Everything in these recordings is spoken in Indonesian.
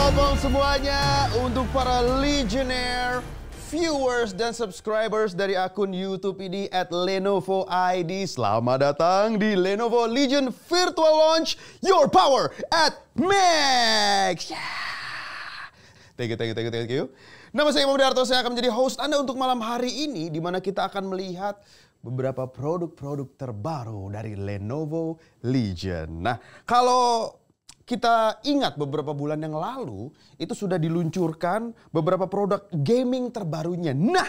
Selamat malam semuanya untuk para Legionnaire viewers dan subscribers dari akun YouTube ini @Lenovo ID. Selamat datang di Lenovo Legion Virtual Launch Your Power at Max. Thank you. Nama saya Imam Darto, saya akan menjadi host Anda untuk malam hari ini, di mana kita akan melihat beberapa produk-produk terbaru dari Lenovo Legion. Nah, kalau kita ingat beberapa bulan yang lalu, itu sudah diluncurkan beberapa produk gaming terbarunya. Nah,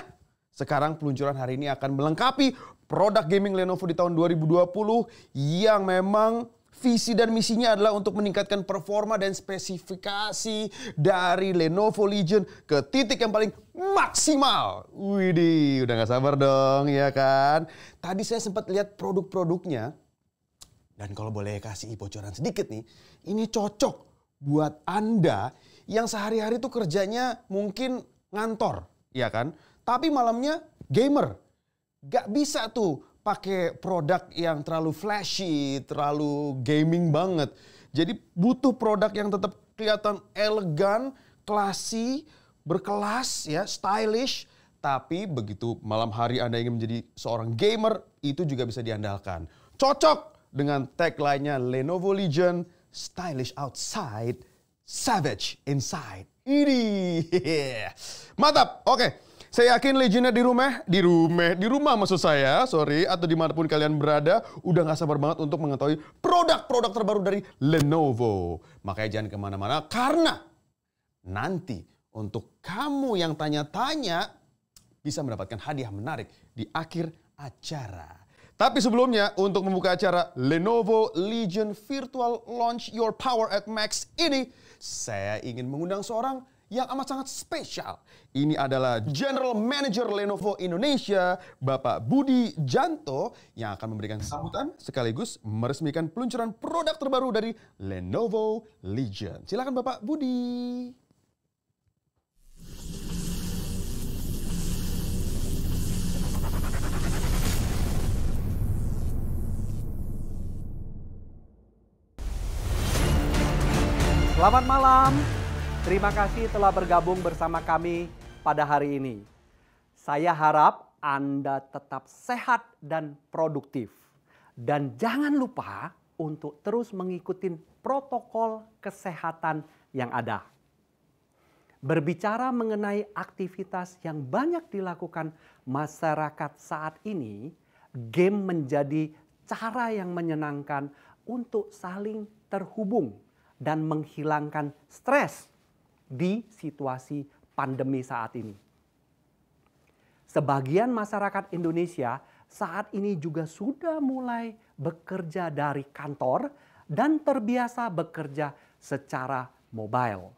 sekarang peluncuran hari ini akan melengkapi produk gaming Lenovo di tahun 2020 yang memang visi dan misinya adalah untuk meningkatkan performa dan spesifikasi dari Lenovo Legion ke titik yang paling maksimal. Widih, udah gak sabar dong ya kan. Tadi saya sempat lihat produk-produknya. Dan kalau boleh kasih bocoran sedikit nih, ini cocok buat Anda yang sehari-hari tuh kerjanya mungkin ngantor, ya kan? Tapi malamnya gamer. Gak bisa tuh pakai produk yang terlalu flashy, terlalu gaming banget. Jadi butuh produk yang tetap kelihatan elegan, classy, berkelas, ya, stylish. Tapi begitu malam hari Anda ingin menjadi seorang gamer, itu juga bisa diandalkan. Cocok dengan tagline-nya Lenovo Legion, stylish outside, savage inside. Ini mantap. Oke, saya yakin Legionnaire di rumah maksud saya, atau dimanapun kalian berada, udah gak sabar banget untuk mengetahui produk-produk terbaru dari Lenovo. Makanya jangan kemana-mana, karena nanti untuk kamu yang tanya-tanya bisa mendapatkan hadiah menarik di akhir acara. Tapi sebelumnya, untuk membuka acara Lenovo Legion Virtual Launch Your Power at Max ini, saya ingin mengundang seorang yang amat sangat spesial. Ini adalah General Manager Lenovo Indonesia, Bapak Budi Janto, yang akan memberikan sambutan sekaligus meresmikan peluncuran produk terbaru dari Lenovo Legion. Silakan Bapak Budi. Selamat malam, terima kasih telah bergabung bersama kami pada hari ini. Saya harap Anda tetap sehat dan produktif. Dan jangan lupa untuk terus mengikuti protokol kesehatan yang ada. Berbicara mengenai aktivitas yang banyak dilakukan masyarakat saat ini, game menjadi cara yang menyenangkan untuk saling terhubung dan menghilangkan stres di situasi pandemi saat ini. Sebagian masyarakat Indonesia saat ini juga sudah mulai bekerja dari kantor dan terbiasa bekerja secara mobile.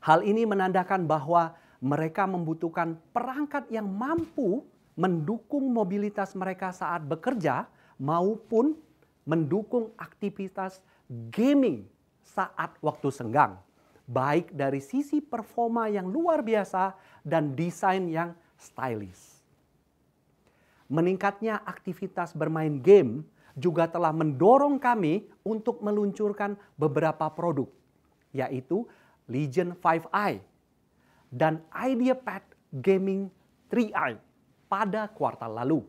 Hal ini menandakan bahwa mereka membutuhkan perangkat yang mampu mendukung mobilitas mereka saat bekerja maupun mendukung aktivitas gaming saat waktu senggang, baik dari sisi performa yang luar biasa dan desain yang stylish. Meningkatnya aktivitas bermain game juga telah mendorong kami untuk meluncurkan beberapa produk, yaitu Legion 5i dan IdeaPad Gaming 3i pada kuartal lalu.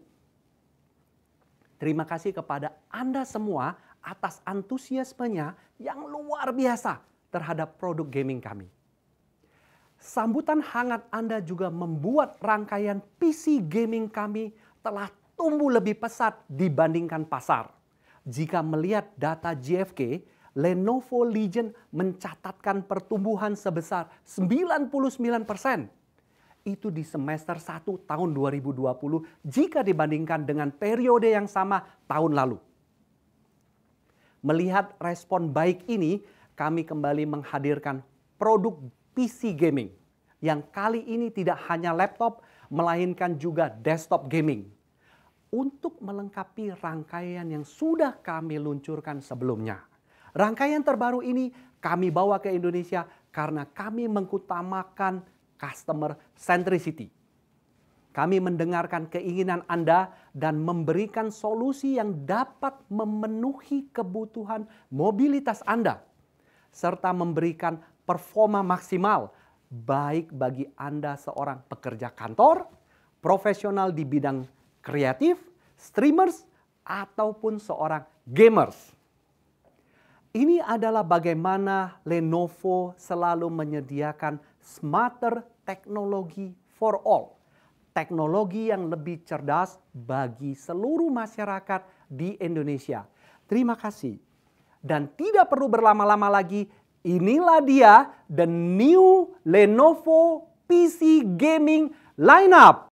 Terima kasih kepada Anda semua atas antusiasmenya yang luar biasa terhadap produk gaming kami. Sambutan hangat Anda juga membuat rangkaian PC gaming kami telah tumbuh lebih pesat dibandingkan pasar. Jika melihat data GfK, Lenovo Legion mencatatkan pertumbuhan sebesar 99%. Itu di semester 1 tahun 2020 jika dibandingkan dengan periode yang sama tahun lalu. Melihat respon baik ini, kami kembali menghadirkan produk PC gaming yang kali ini tidak hanya laptop, melainkan juga desktop gaming. Untuk melengkapi rangkaian yang sudah kami luncurkan sebelumnya. Rangkaian terbaru ini kami bawa ke Indonesia karena kami mengutamakan customer centricity. Kami mendengarkan keinginan Anda dan memberikan solusi yang dapat memenuhi kebutuhan mobilitas Anda. serta memberikan performa maksimal baik bagi Anda seorang pekerja kantor, profesional di bidang kreatif, streamers, ataupun seorang gamers. Ini adalah bagaimana Lenovo selalu menyediakan smarter technology for all. Teknologi yang lebih cerdas bagi seluruh masyarakat di Indonesia. Terima kasih. Dan tidak perlu berlama-lama lagi, inilah dia the new Lenovo PC Gaming lineup.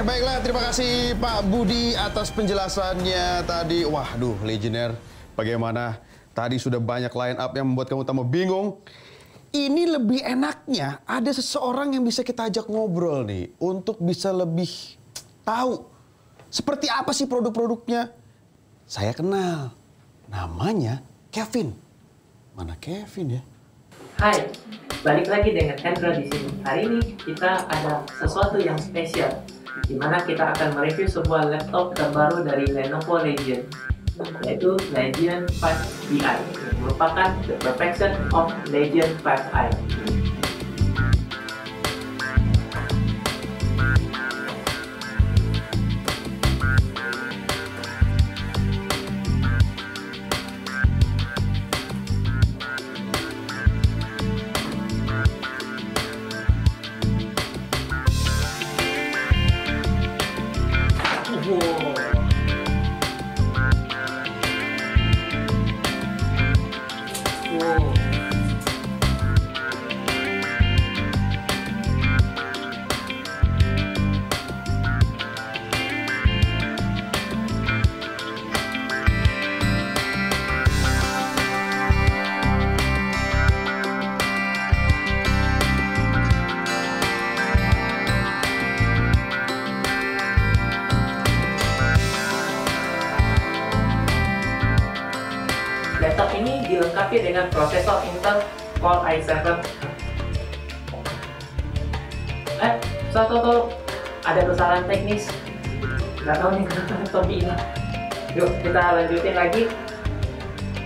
baiklah. Terima kasih Pak Budi atas penjelasannya tadi. Waduh, Legionnaire, bagaimana? Tadi sudah banyak line up yang membuat kamu tambah bingung. Ini lebih enaknya ada seseorang yang bisa kita ajak ngobrol nih. Untuk bisa lebih tahu seperti apa sih produk-produknya. Saya kenal. Namanya Kevin. Mana Kevin ya? Hai, balik lagi dengan Hendra di sini. Hari ini kita ada sesuatu yang spesial, di mana kita akan mereview sebuah laptop terbaru dari Lenovo Legion, yaitu Legion 5Bi, yang merupakan the perfection of Legion 5i. Laptop ini dilengkapi dengan prosesor Intel Core i7. Tahu, ada kesalahan teknis. Nggak tahu nih kenapa laptop ini. Yuk kita lanjutin lagi.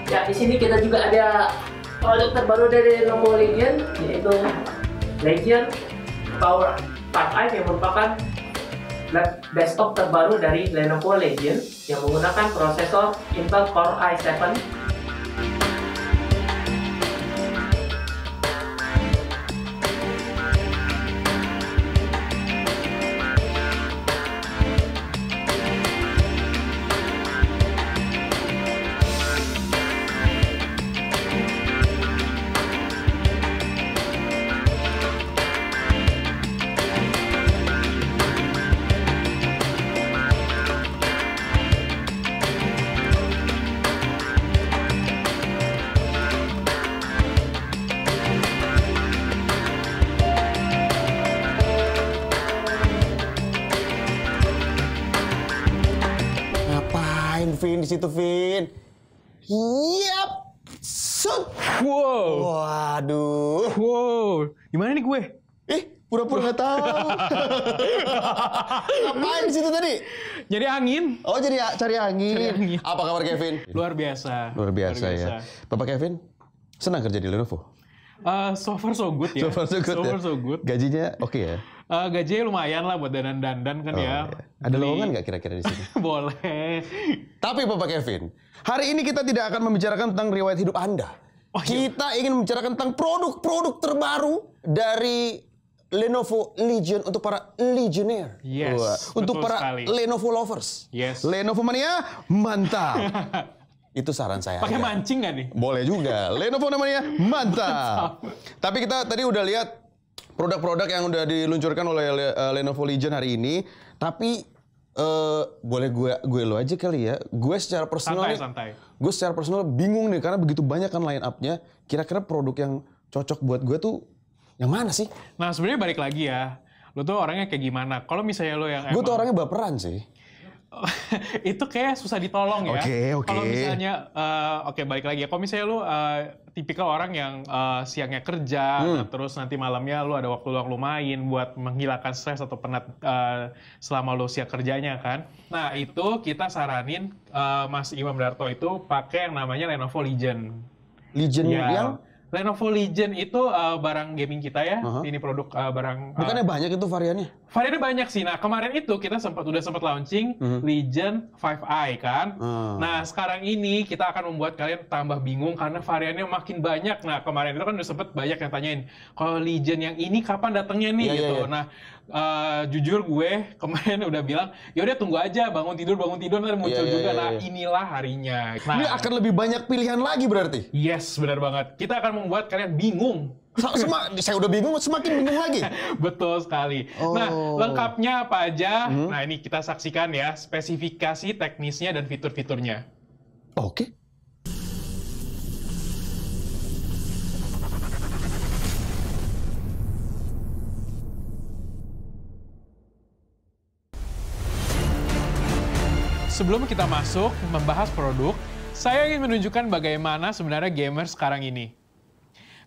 Ya, di sini kita juga ada produk terbaru dari Lenovo Legion, yaitu Legion Power 5i yang merupakan desktop terbaru dari Lenovo Legion yang menggunakan prosesor Intel Core i7. Vin di situ, Vin. Yap. Set. Wow. Waduh. Wow. Gimana nih gue? Pura-pura nggak tahu. Ngapain di situ tadi? Nyari angin. Oh, jadi cari angin. Cari angin. Apa kabar Kevin? Luar biasa. Luar biasa ya. Bapak Kevin, senang kerja di Lenovo? So far so good ya. So far so good. So far so good. Gajinya oke ya? Gajinya lumayan lah buat dandan-dandan kan ya. Iya. Ada lowongan nggak kira-kira di sini? Boleh. Tapi Bapak Kevin, hari ini kita tidak akan membicarakan tentang riwayat hidup Anda. Kita ingin membicarakan tentang produk-produk terbaru dari Lenovo Legion untuk para Legionnaire. Yes, untuk betul para sekali. Lenovo lovers. Yes. Lenovo mania, mantap. Itu saran saya. Pakai aja. mancing nggak nih? Boleh juga. Lenovo namanya mantap. Tapi kita tadi udah lihat produk-produk yang udah diluncurkan oleh Lenovo Legion hari ini. Tapi boleh gue lo aja kali ya. Gue secara personal Santai. Gue secara personal bingung nih karena begitu banyak kan line up-nya. Kira-kira produk yang cocok buat gue tuh yang mana sih? Nah sebenarnya balik lagi ya. Lo tuh orangnya kayak gimana? Kalau misalnya lo yang Gue tuh orangnya baperan sih. itu kayak susah ditolong ya. Oke. Kalau misalnya, balik lagi ya. Kalau misalnya lu tipikal orang yang siangnya kerja, nah, terus nanti malamnya lu ada waktu luang lu main buat menghilangkan stres atau penat selama lu siang kerjanya kan. Nah itu kita saranin Mas Imam Darto itu pakai yang namanya Lenovo Legion. Legion Ya, yang? Lenovo Legion itu barang gaming kita ya. Ini produk barang. Bukannya banyak itu variannya? Variannya banyak sih. Nah kemarin itu kita udah sempat launching Legion 5i kan. Nah sekarang ini kita akan membuat kalian tambah bingung karena variannya makin banyak. Nah kemarin itu kan udah sempat banyak yang tanyain, kalau Legion yang ini kapan datangnya nih gitu. Iya. Nah jujur gue kemarin udah bilang, yaudah tunggu aja bangun tidur nanti muncul juga. Nah, inilah harinya. Nah, Ini akan lebih banyak pilihan lagi berarti? yes, benar banget. Kita akan membuat kalian bingung. Saya udah bingung, semakin bingung lagi. Betul sekali. Nah, lengkapnya apa aja? Nah, ini kita saksikan ya, spesifikasi teknisnya dan fitur-fiturnya. Oke. Sebelum kita masuk membahas produk, saya ingin menunjukkan bagaimana sebenarnya gamer sekarang ini.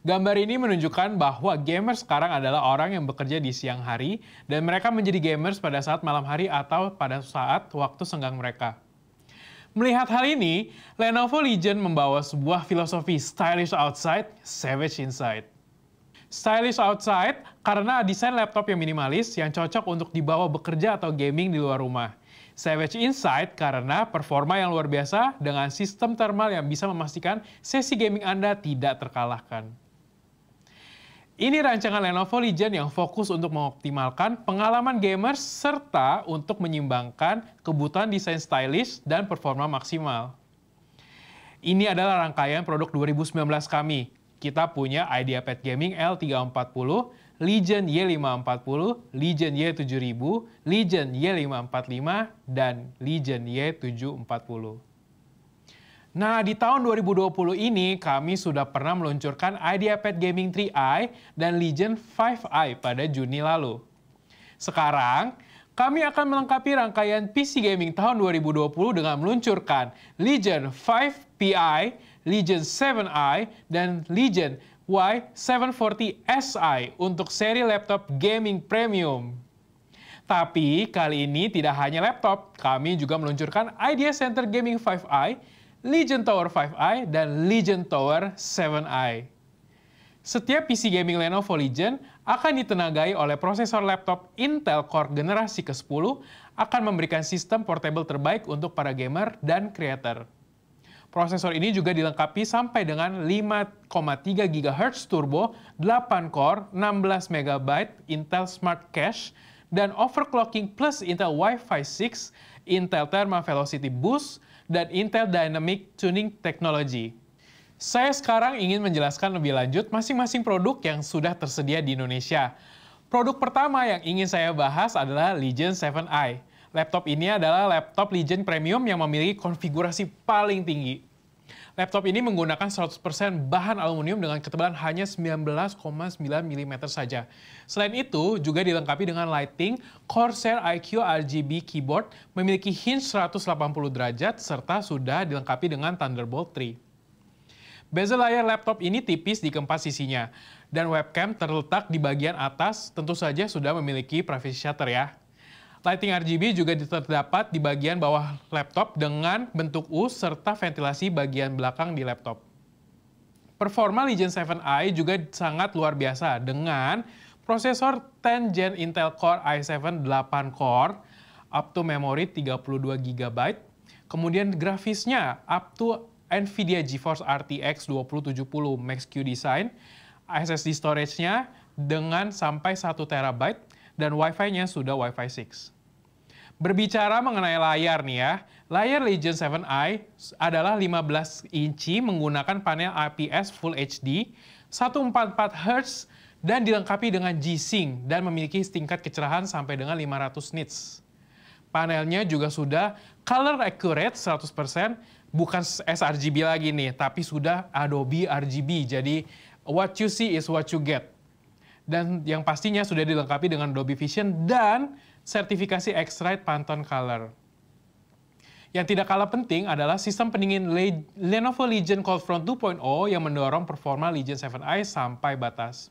Gambar ini menunjukkan bahwa gamer sekarang adalah orang yang bekerja di siang hari dan mereka menjadi gamers pada saat malam hari atau pada saat waktu senggang mereka. Melihat hal ini, Lenovo Legion membawa sebuah filosofi stylish outside, savage inside. Stylish outside karena desain laptop yang minimalis yang cocok untuk dibawa bekerja atau gaming di luar rumah. Savage inside karena performa yang luar biasa dengan sistem thermal yang bisa memastikan sesi gaming Anda tidak terkalahkan. Ini rancangan Lenovo Legion yang fokus untuk mengoptimalkan pengalaman gamers serta untuk menyeimbangkan kebutuhan desain stylish dan performa maksimal. Ini adalah rangkaian produk 2019 kami. Kita punya IdeaPad Gaming L340, Legion Y540, Legion Y7000, Legion Y545, dan Legion Y740. Nah, di tahun 2020 ini kami sudah pernah meluncurkan IdeaPad Gaming 3i dan Legion 5i pada Juni lalu. Sekarang, kami akan melengkapi rangkaian PC Gaming tahun 2020 dengan meluncurkan Legion 5Pi, Legion 7i, dan Legion Y740Si untuk seri laptop gaming premium. Tapi kali ini tidak hanya laptop, kami juga meluncurkan Idea Center Gaming 5i, Legion Tower 5i, dan Legion Tower 7i. Setiap PC gaming Lenovo Legion akan ditenagai oleh prosesor laptop Intel Core generasi ke-10 akan memberikan sistem portable terbaik untuk para gamer dan creator. Prosesor ini juga dilengkapi sampai dengan 5,3 GHz turbo, 8 core, 16 MB Intel Smart Cache, dan overclocking plus Intel Wi-Fi 6, Intel Thermal Velocity Boost, dan Intel Dynamic Tuning Technology. Saya sekarang ingin menjelaskan lebih lanjut masing-masing produk yang sudah tersedia di Indonesia. Produk pertama yang ingin saya bahas adalah Legion 7i. Laptop ini adalah laptop Legion Premium yang memiliki konfigurasi paling tinggi. Laptop ini menggunakan 100% bahan aluminium dengan ketebalan hanya 19,9 mm saja. Selain itu, juga dilengkapi dengan lighting, Corsair IQ RGB keyboard, memiliki hinge 180 derajat, serta sudah dilengkapi dengan Thunderbolt 3. Bezel layar laptop ini tipis di keempat sisinya, dan webcam terletak di bagian atas, tentu saja sudah memiliki privacy shutter ya. Lighting RGB juga terdapat di bagian bawah laptop dengan bentuk U serta ventilasi bagian belakang di laptop. Performa Legion 7i juga sangat luar biasa dengan prosesor 10 Gen Intel Core i7 8 core, up to memory 32 GB, kemudian grafisnya up to NVIDIA GeForce RTX 2070 Max-Q Design, SSD storage-nya dengan sampai 1 TB, dan Wi-Fi-nya sudah Wi-Fi 6. Berbicara mengenai layar nih ya, layar Legion 7i adalah 15 inci menggunakan panel IPS Full HD, 144 Hz, dan dilengkapi dengan G-Sync dan memiliki tingkat kecerahan sampai dengan 500 nits. Panelnya juga sudah color accurate 100%, bukan sRGB lagi nih, tapi sudah Adobe RGB, jadi what you see is what you get. Dan yang pastinya sudah dilengkapi dengan Dolby Vision dan sertifikasi X-Rite Pantone Color. Yang tidak kalah penting adalah sistem pendingin Lenovo Legion Cold Front 2.0 yang mendorong performa Legion 7i sampai batas.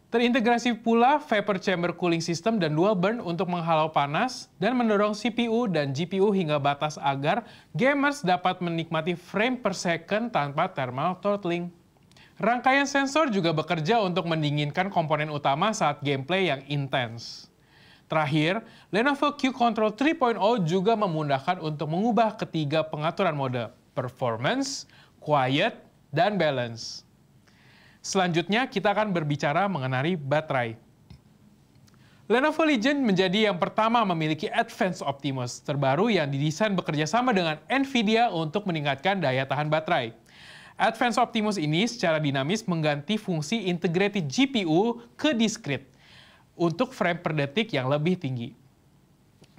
Terintegrasi pula Vapor Chamber Cooling System dan Dual Burn untuk menghalau panas dan mendorong CPU dan GPU hingga batas agar gamers dapat menikmati frame per second tanpa thermal throttling. Rangkaian sensor juga bekerja untuk mendinginkan komponen utama saat gameplay yang intens. Terakhir, Lenovo Q Control 3.0 juga memudahkan untuk mengubah ketiga pengaturan mode, performance, quiet, dan balance. Selanjutnya, kita akan berbicara mengenai baterai. Lenovo Legion menjadi yang pertama memiliki Advanced Optimus terbaru yang didesain bekerja sama dengan NVIDIA untuk meningkatkan daya tahan baterai. Advanced Optimus ini secara dinamis mengganti fungsi integrated GPU ke discrete untuk frame per detik yang lebih tinggi.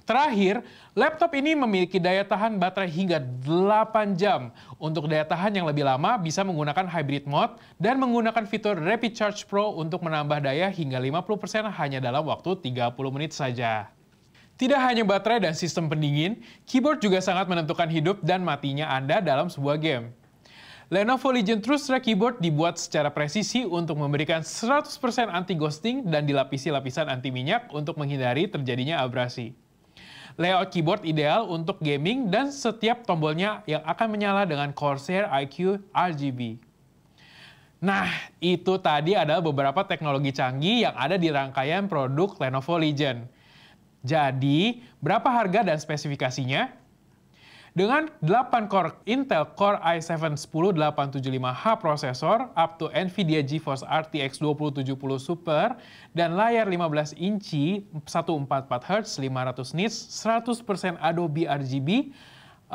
Terakhir, laptop ini memiliki daya tahan baterai hingga 8 jam. Untuk daya tahan yang lebih lama bisa menggunakan hybrid mode dan menggunakan fitur Rapid Charge Pro untuk menambah daya hingga 50% hanya dalam waktu 30 menit saja. Tidak hanya baterai dan sistem pendingin, keyboard juga sangat menentukan hidup dan matinya Anda dalam sebuah game. Lenovo Legion TrueStrike Keyboard dibuat secara presisi untuk memberikan 100% anti-ghosting dan dilapisi lapisan anti minyak untuk menghindari terjadinya abrasi. Layout keyboard ideal untuk gaming dan setiap tombolnya yang akan menyala dengan Corsair iQ RGB. Nah, itu tadi adalah beberapa teknologi canggih yang ada di rangkaian produk Lenovo Legion. Jadi, berapa harga dan spesifikasinya? Dengan 8 core Intel Core i7-10875H prosesor, up to NVIDIA GeForce RTX 2070 Super, dan layar 15 inci 144 Hz 500 nits, 100% Adobe RGB,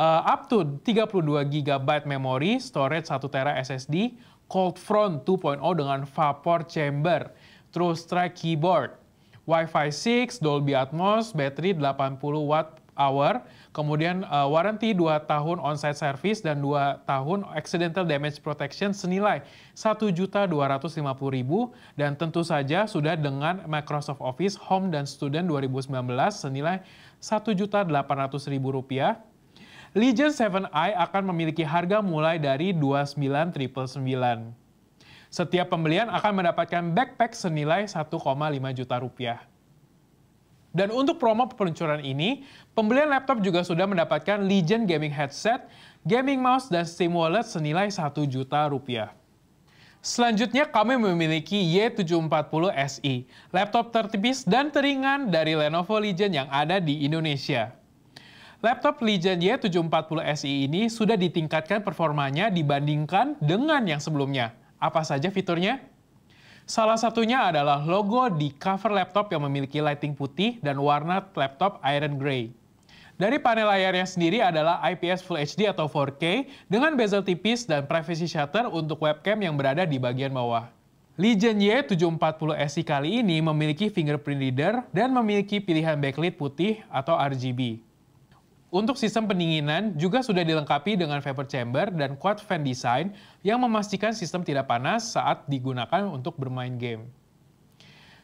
up to 32 GB memori, storage 1 TB SSD, Cold Front 2.0 dengan vapor chamber, TrueStrike keyboard, Wi-Fi 6, Dolby Atmos, baterai 80 Wh, kemudian warranty 2 tahun on-site service dan 2 tahun accidental damage protection senilai Rp1.250.000 dan tentu saja sudah dengan Microsoft Office Home dan Student 2019 senilai Rp1.800.000. Legion 7i akan memiliki harga mulai dari Rp29.999. Setiap pembelian akan mendapatkan backpack senilai Rp1,5 juta. Dan untuk promo peluncuran ini, pembelian laptop juga sudah mendapatkan Legion Gaming Headset, Gaming Mouse, dan Steam Wallet senilai Rp1 juta. Selanjutnya kami memiliki Y740 SI, laptop tertipis dan teringan dari Lenovo Legion yang ada di Indonesia. Laptop Legion Y740 SI ini sudah ditingkatkan performanya dibandingkan dengan yang sebelumnya. Apa saja fiturnya? Salah satunya adalah logo di cover laptop yang memiliki lighting putih dan warna laptop iron gray. Dari panel layarnya sendiri adalah IPS Full HD atau 4K dengan bezel tipis dan privacy shutter untuk webcam yang berada di bagian bawah. Legion Y740 SI kali ini memiliki fingerprint reader dan memiliki pilihan backlit putih atau RGB. Untuk sistem pendinginan juga sudah dilengkapi dengan vapor chamber dan quad fan design yang memastikan sistem tidak panas saat digunakan untuk bermain game.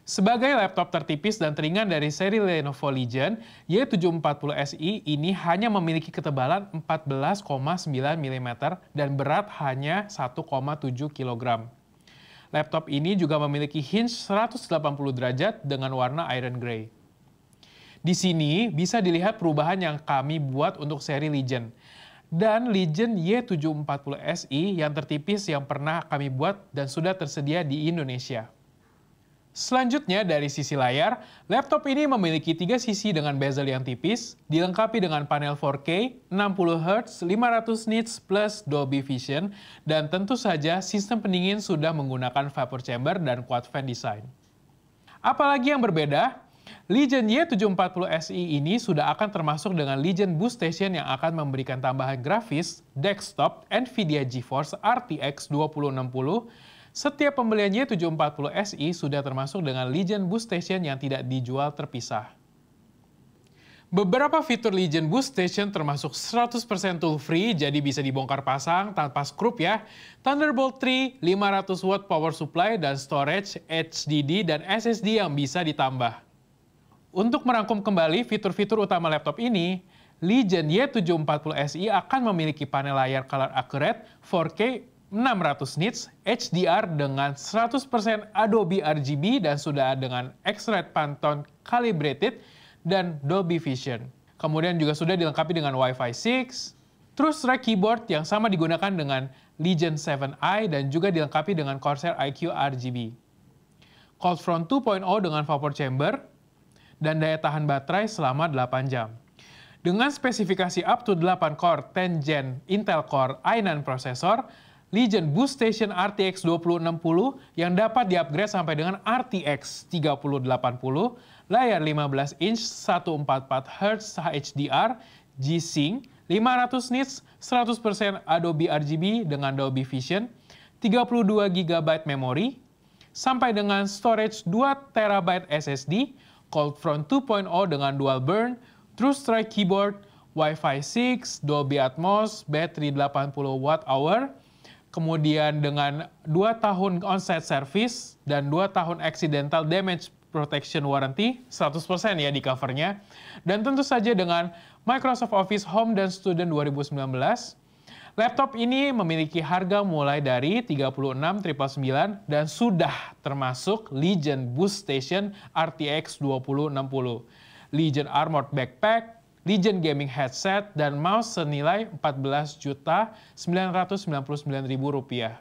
Sebagai laptop tertipis dan teringan dari seri Lenovo Legion, Y740 SI ini hanya memiliki ketebalan 14,9 mm dan berat hanya 1,7 kg. Laptop ini juga memiliki hinge 180 derajat dengan warna iron gray. Di sini bisa dilihat perubahan yang kami buat untuk seri Legion. Dan Legion Y740 SI yang tertipis yang pernah kami buat dan sudah tersedia di Indonesia. Selanjutnya dari sisi layar, laptop ini memiliki 3 sisi dengan bezel yang tipis, dilengkapi dengan panel 4K, 60 Hz, 500 nits plus Dolby Vision, dan tentu saja sistem pendingin sudah menggunakan vapor chamber dan quad fan design. Apalagi yang berbeda? Legion Y740 SI ini sudah akan termasuk dengan Legion Boost Station yang akan memberikan tambahan grafis, desktop, NVIDIA GeForce RTX 2060. Setiap pembelian Y740 SI sudah termasuk dengan Legion Boost Station yang tidak dijual terpisah. Beberapa fitur Legion Boost Station termasuk 100% tool free, jadi bisa dibongkar pasang tanpa skrup ya. Thunderbolt 3, 500 watt power supply, dan storage, HDD, dan SSD yang bisa ditambah. Untuk merangkum kembali fitur-fitur utama laptop ini, Legion Y740 SI akan memiliki panel layar color accurate 4K 600 nits, HDR dengan 100% Adobe RGB dan sudah dengan X-Ray Pantone Calibrated dan Dolby Vision. Kemudian juga sudah dilengkapi dengan Wi-Fi 6, TrueStrike keyboard yang sama digunakan dengan Legion 7i dan juga dilengkapi dengan Corsair iQ RGB. Cold Front 2.0 dengan vapor chamber, dan daya tahan baterai selama 8 jam. Dengan spesifikasi up to 8 core 10 Gen Intel Core i9 prosesor, Legion Boost Station RTX 2060 yang dapat di-upgrade sampai dengan RTX 3080 layar 15 inch 144 Hz HDR, G-Sync, 500 nits, 100% Adobe RGB dengan Dolby Vision, 32 GB memori, sampai dengan storage 2 TB SSD, Cold Front 2.0 dengan dual burn, True Strike keyboard, Wi-Fi 6, Dolby Atmos, baterai 80 Wh, kemudian dengan 2 tahun on-site service dan 2 tahun accidental damage protection warranty, 100% ya di covernya. Dan tentu saja dengan Microsoft Office Home dan Student 2019. Laptop ini memiliki harga mulai dari 36.999 dan sudah termasuk Legion Boost Station RTX 2060, Legion Armored Backpack, Legion Gaming Headset, dan mouse senilai Rp14.999.000.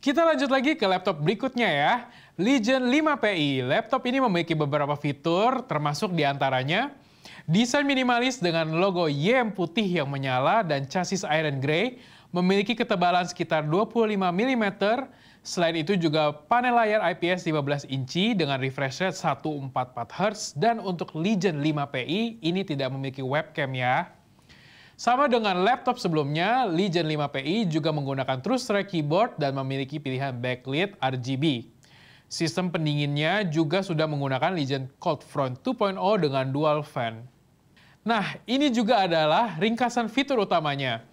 Kita lanjut lagi ke laptop berikutnya ya, Legion 5PI. Laptop ini memiliki beberapa fitur, termasuk diantaranya desain minimalis dengan logo Y putih yang menyala dan chassis iron grey, memiliki ketebalan sekitar 25 mm. Selain itu juga panel layar IPS 15 inci dengan refresh rate 144 Hz, dan untuk Legion 5PI ini tidak memiliki webcam ya. Sama dengan laptop sebelumnya, Legion 5PI juga menggunakan True Strike keyboard dan memiliki pilihan backlit RGB. Sistem pendinginnya juga sudah menggunakan Legion Cold Front 2.0 dengan dual fan. Nah, ini juga adalah ringkasan fitur utamanya.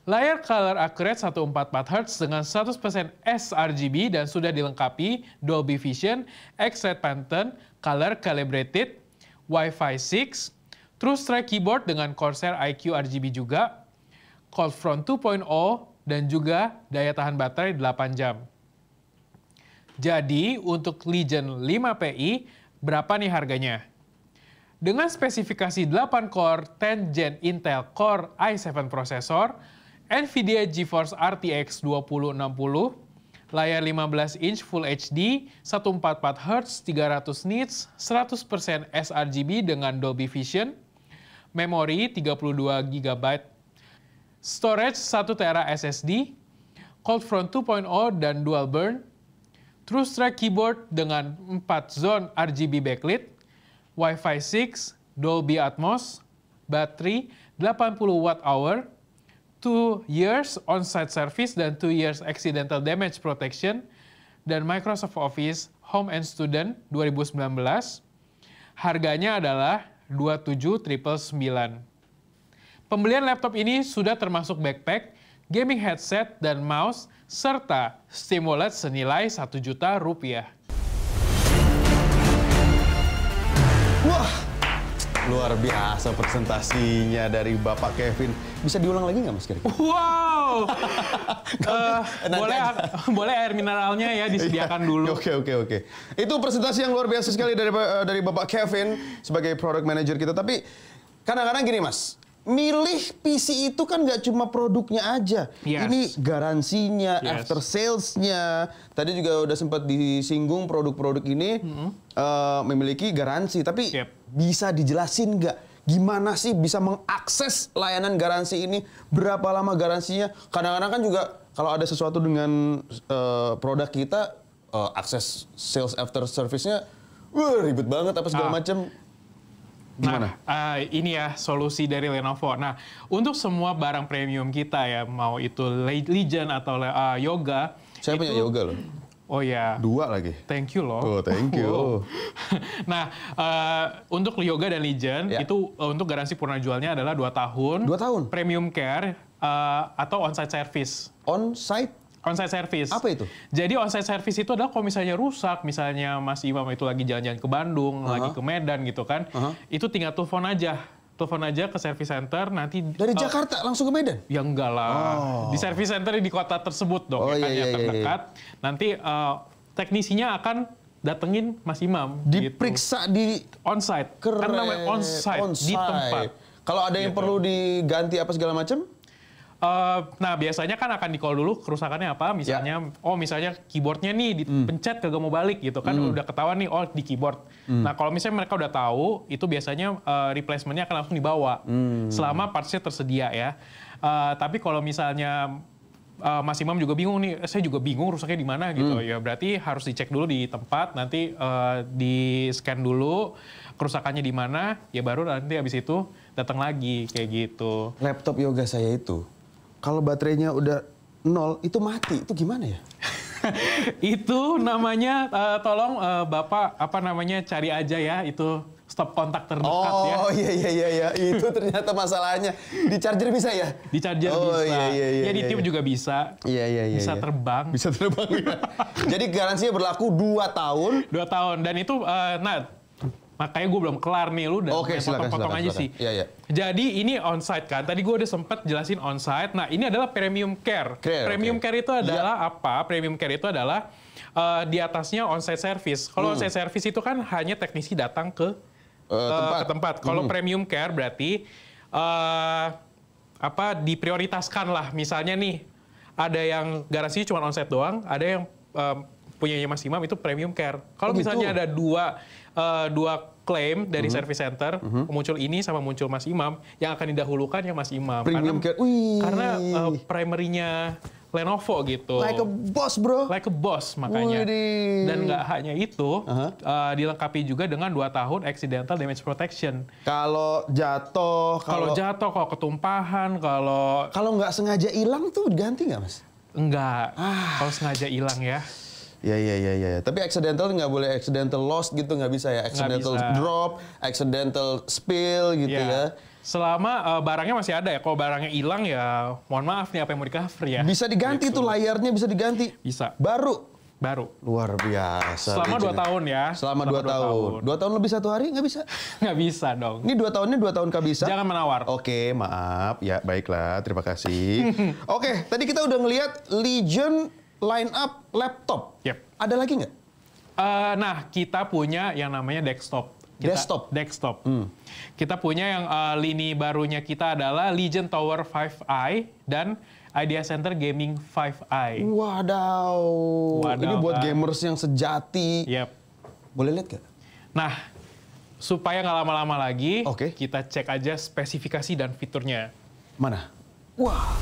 Layar color accurate 144 Hz dengan 100% sRGB dan sudah dilengkapi Dolby Vision, X-Ray Pattern, Color Calibrated, Wi-Fi 6, True Strike keyboard dengan Corsair iQ RGB juga, Cold Front 2.0, dan juga daya tahan baterai 8 jam. Jadi, untuk Legion 5PI, berapa nih harganya? Dengan spesifikasi 8 core 10 Gen Intel Core i7 prosesor, NVIDIA GeForce RTX 2060, layar 15 inch Full HD, 144 Hz, 300 nits, 100% sRGB dengan Dolby Vision, memori 32 GB, storage 1 TB SSD, Cold Front 2.0 dan dual burn, True Strike keyboard dengan 4 zone RGB backlit, Wi-Fi 6, Dolby Atmos, baterai 80 Wh, 2 years on-site service dan 2 years accidental damage protection, dan Microsoft Office Home and Student 2019. Harganya adalah Rp27.999. Pembelian laptop ini sudah termasuk backpack, gaming headset, dan mouse, serta Steam Wallet senilai Rp1 juta. Wah, luar biasa presentasinya dari Bapak Kevin. Bisa diulang lagi nggak Mas Kiri? Wow, boleh air mineralnya ya disediakan dulu. Oke. Itu presentasi yang luar biasa sekali dari Bapak Kevin sebagai product manager kita. Tapi kadang-kadang gini Mas, milih PC itu kan nggak cuma produknya aja. Yes. Ini garansinya, Yes. after sales-nya. Tadi juga udah sempat disinggung produk-produk ini memiliki garansi. Tapi bisa dijelasin nggak? Gimana sih bisa mengakses layanan garansi ini? Berapa lama garansinya? Kadang-kadang kan juga kalau ada sesuatu dengan produk kita, akses sales after service-nya ribet banget apa segala macam. Gimana? Nah, ini ya solusi dari Lenovo. Nah, untuk semua barang premium kita ya, mau itu Legion atau Yoga. Saya punya Yoga loh. Oh ya. 2 lagi. Thank you loh. Oh, thank you. Wow. Nah, untuk Yoga dan Legion, Ya. itu untuk garansi purna jualnya adalah 2 tahun. 2 tahun? Premium care atau on-site service. On-site? On-site service. Apa itu? Jadi on-site service itu adalah kalau misalnya rusak, misalnya Mas Imam itu lagi jalan-jalan ke Bandung, lagi ke Medan gitu kan, itu tinggal telepon aja ke service center, nanti... Dari Jakarta langsung ke Medan? Ya enggak lah, di service center di kota tersebut dong, yang terdekat. Nanti teknisinya akan datengin Mas Imam. Diperiksa gitu. di... On-site, Keren. kan namanya on-site, di tempat. Kalau ada yang perlu diganti apa segala macam? Nah, biasanya kan akan di-call dulu kerusakannya apa, misalnya, misalnya keyboardnya nih dipencet kagak mau balik gitu kan, udah ketahuan nih, di keyboard. Nah, kalau misalnya mereka udah tahu, itu biasanya replacement-nya akan langsung dibawa, selama parts-nya tersedia ya. Tapi kalau misalnya Mas Imam juga bingung nih, saya juga bingung rusaknya di mana gitu. Ya berarti harus dicek dulu di tempat, nanti di scan dulu kerusakannya di mana, ya baru nanti habis itu datang lagi kayak gitu. Laptop yoga saya itu, kalau baterainya udah 0, itu mati. Itu gimana ya? Itu namanya, tolong Bapak cari aja ya, itu stop kontak terdekat ya. Oh iya, itu ternyata masalahnya. Di charger bisa ya? Di charger bisa. Ya di tip juga bisa. Iya. Bisa terbang. Bisa terbang ya. Jadi garansinya berlaku 2 tahun. 2 tahun. Dan itu, makanya gue belum kelar nih, lu udah potong-potong aja sih. Iya. Jadi ini onsite kan, tadi gue udah sempet jelasin onsite. Nah ini adalah premium care. Premium care itu adalah apa? Premium care itu adalah di atasnya onsite service. Kalau onsite service itu kan hanya teknisi datang ke tempat. Kalau premium care berarti diprioritaskan lah. Misalnya nih, ada yang garansi cuma onsite doang, ada yang punyanya Mas Imam itu premium care. Kalau misalnya ada dua klaim dari service center, muncul ini sama muncul Mas Imam, yang akan didahulukan yang Mas Imam. Premium care. Karena primary-nya Lenovo gitu. Like a boss, bro. Like a boss makanya. Dan nggak hanya itu, dilengkapi juga dengan 2 tahun accidental damage protection. Kalau jatuh, kalau ketumpahan, kalau nggak sengaja hilang tuh ganti nggak, Mas? Enggak. Kalau sengaja hilang ya. Iya. Tapi accidental nggak boleh accidental lost gitu, nggak bisa ya. Accidental drop, accidental spill gitu ya. Selama barangnya masih ada ya. Kalau barangnya hilang ya mohon maaf nih apa yang mau di-cover ya. Bisa diganti tuh layarnya, bisa diganti. Bisa. Baru. Luar biasa. Selama 2 tahun ya. Selama 2 tahun. 2 tahun lebih 1 hari nggak bisa? Nggak bisa dong. Ini 2 tahunnya 2 tahun nggak bisa? Jangan menawar. Oke, maaf. Ya, baiklah. Terima kasih. Oke, tadi kita udah ngelihat Legion line up laptop. Yep. Ada lagi nggak? Nah, kita punya yang namanya desktop. Desktop. Kita punya yang lini barunya kita adalah Legion Tower 5i dan Idea Center Gaming 5i. Wadaw. Ini buat gamers yang sejati. Yep. Boleh lihat nggak? Nah, supaya nggak lama-lama lagi, Oke. kita cek aja spesifikasi dan fiturnya. Mana? Wah.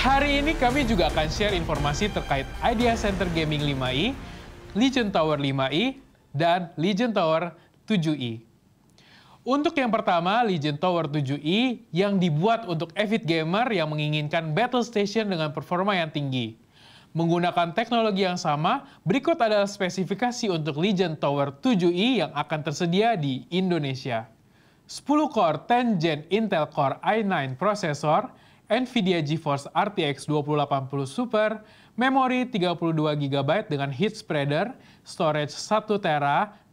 Hari ini kami juga akan share informasi terkait Idea Center Gaming 5i, Legion Tower 5i, dan Legion Tower 7i. Untuk yang pertama, Legion Tower 7i yang dibuat untuk avid gamer yang menginginkan battle station dengan performa yang tinggi. Menggunakan teknologi yang sama, berikut adalah spesifikasi untuk Legion Tower 7i yang akan tersedia di Indonesia. 10 core 10 Gen Intel Core i9 prosesor, NVIDIA GeForce RTX 2080 Super, memori 32 GB dengan heat spreader, storage 1 TB,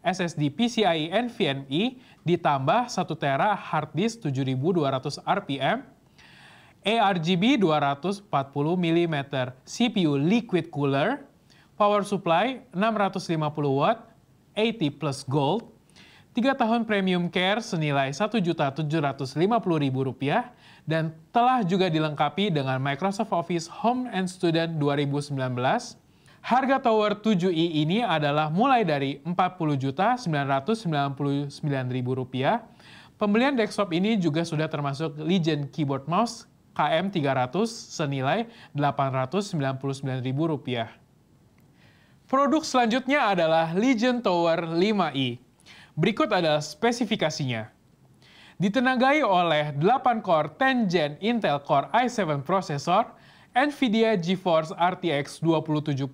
SSD PCIe NVMe, ditambah 1 TB hard disk 7200 RPM, ARGB 240 mm, CPU liquid cooler, power supply 650 watt, 80 plus gold, 3 tahun premium care senilai Rp1.750.000 dan telah juga dilengkapi dengan Microsoft Office Home and Student 2019. Harga Tower 7i ini adalah mulai dari Rp40.999.000. Pembelian desktop ini juga sudah termasuk Legion Keyboard Mouse KM300 senilai Rp899.000. Produk selanjutnya adalah Legion Tower 5i. Berikut adalah spesifikasinya. Ditenagai oleh 8 core 10 Gen Intel Core i7 prosesor, NVIDIA GeForce RTX 2070,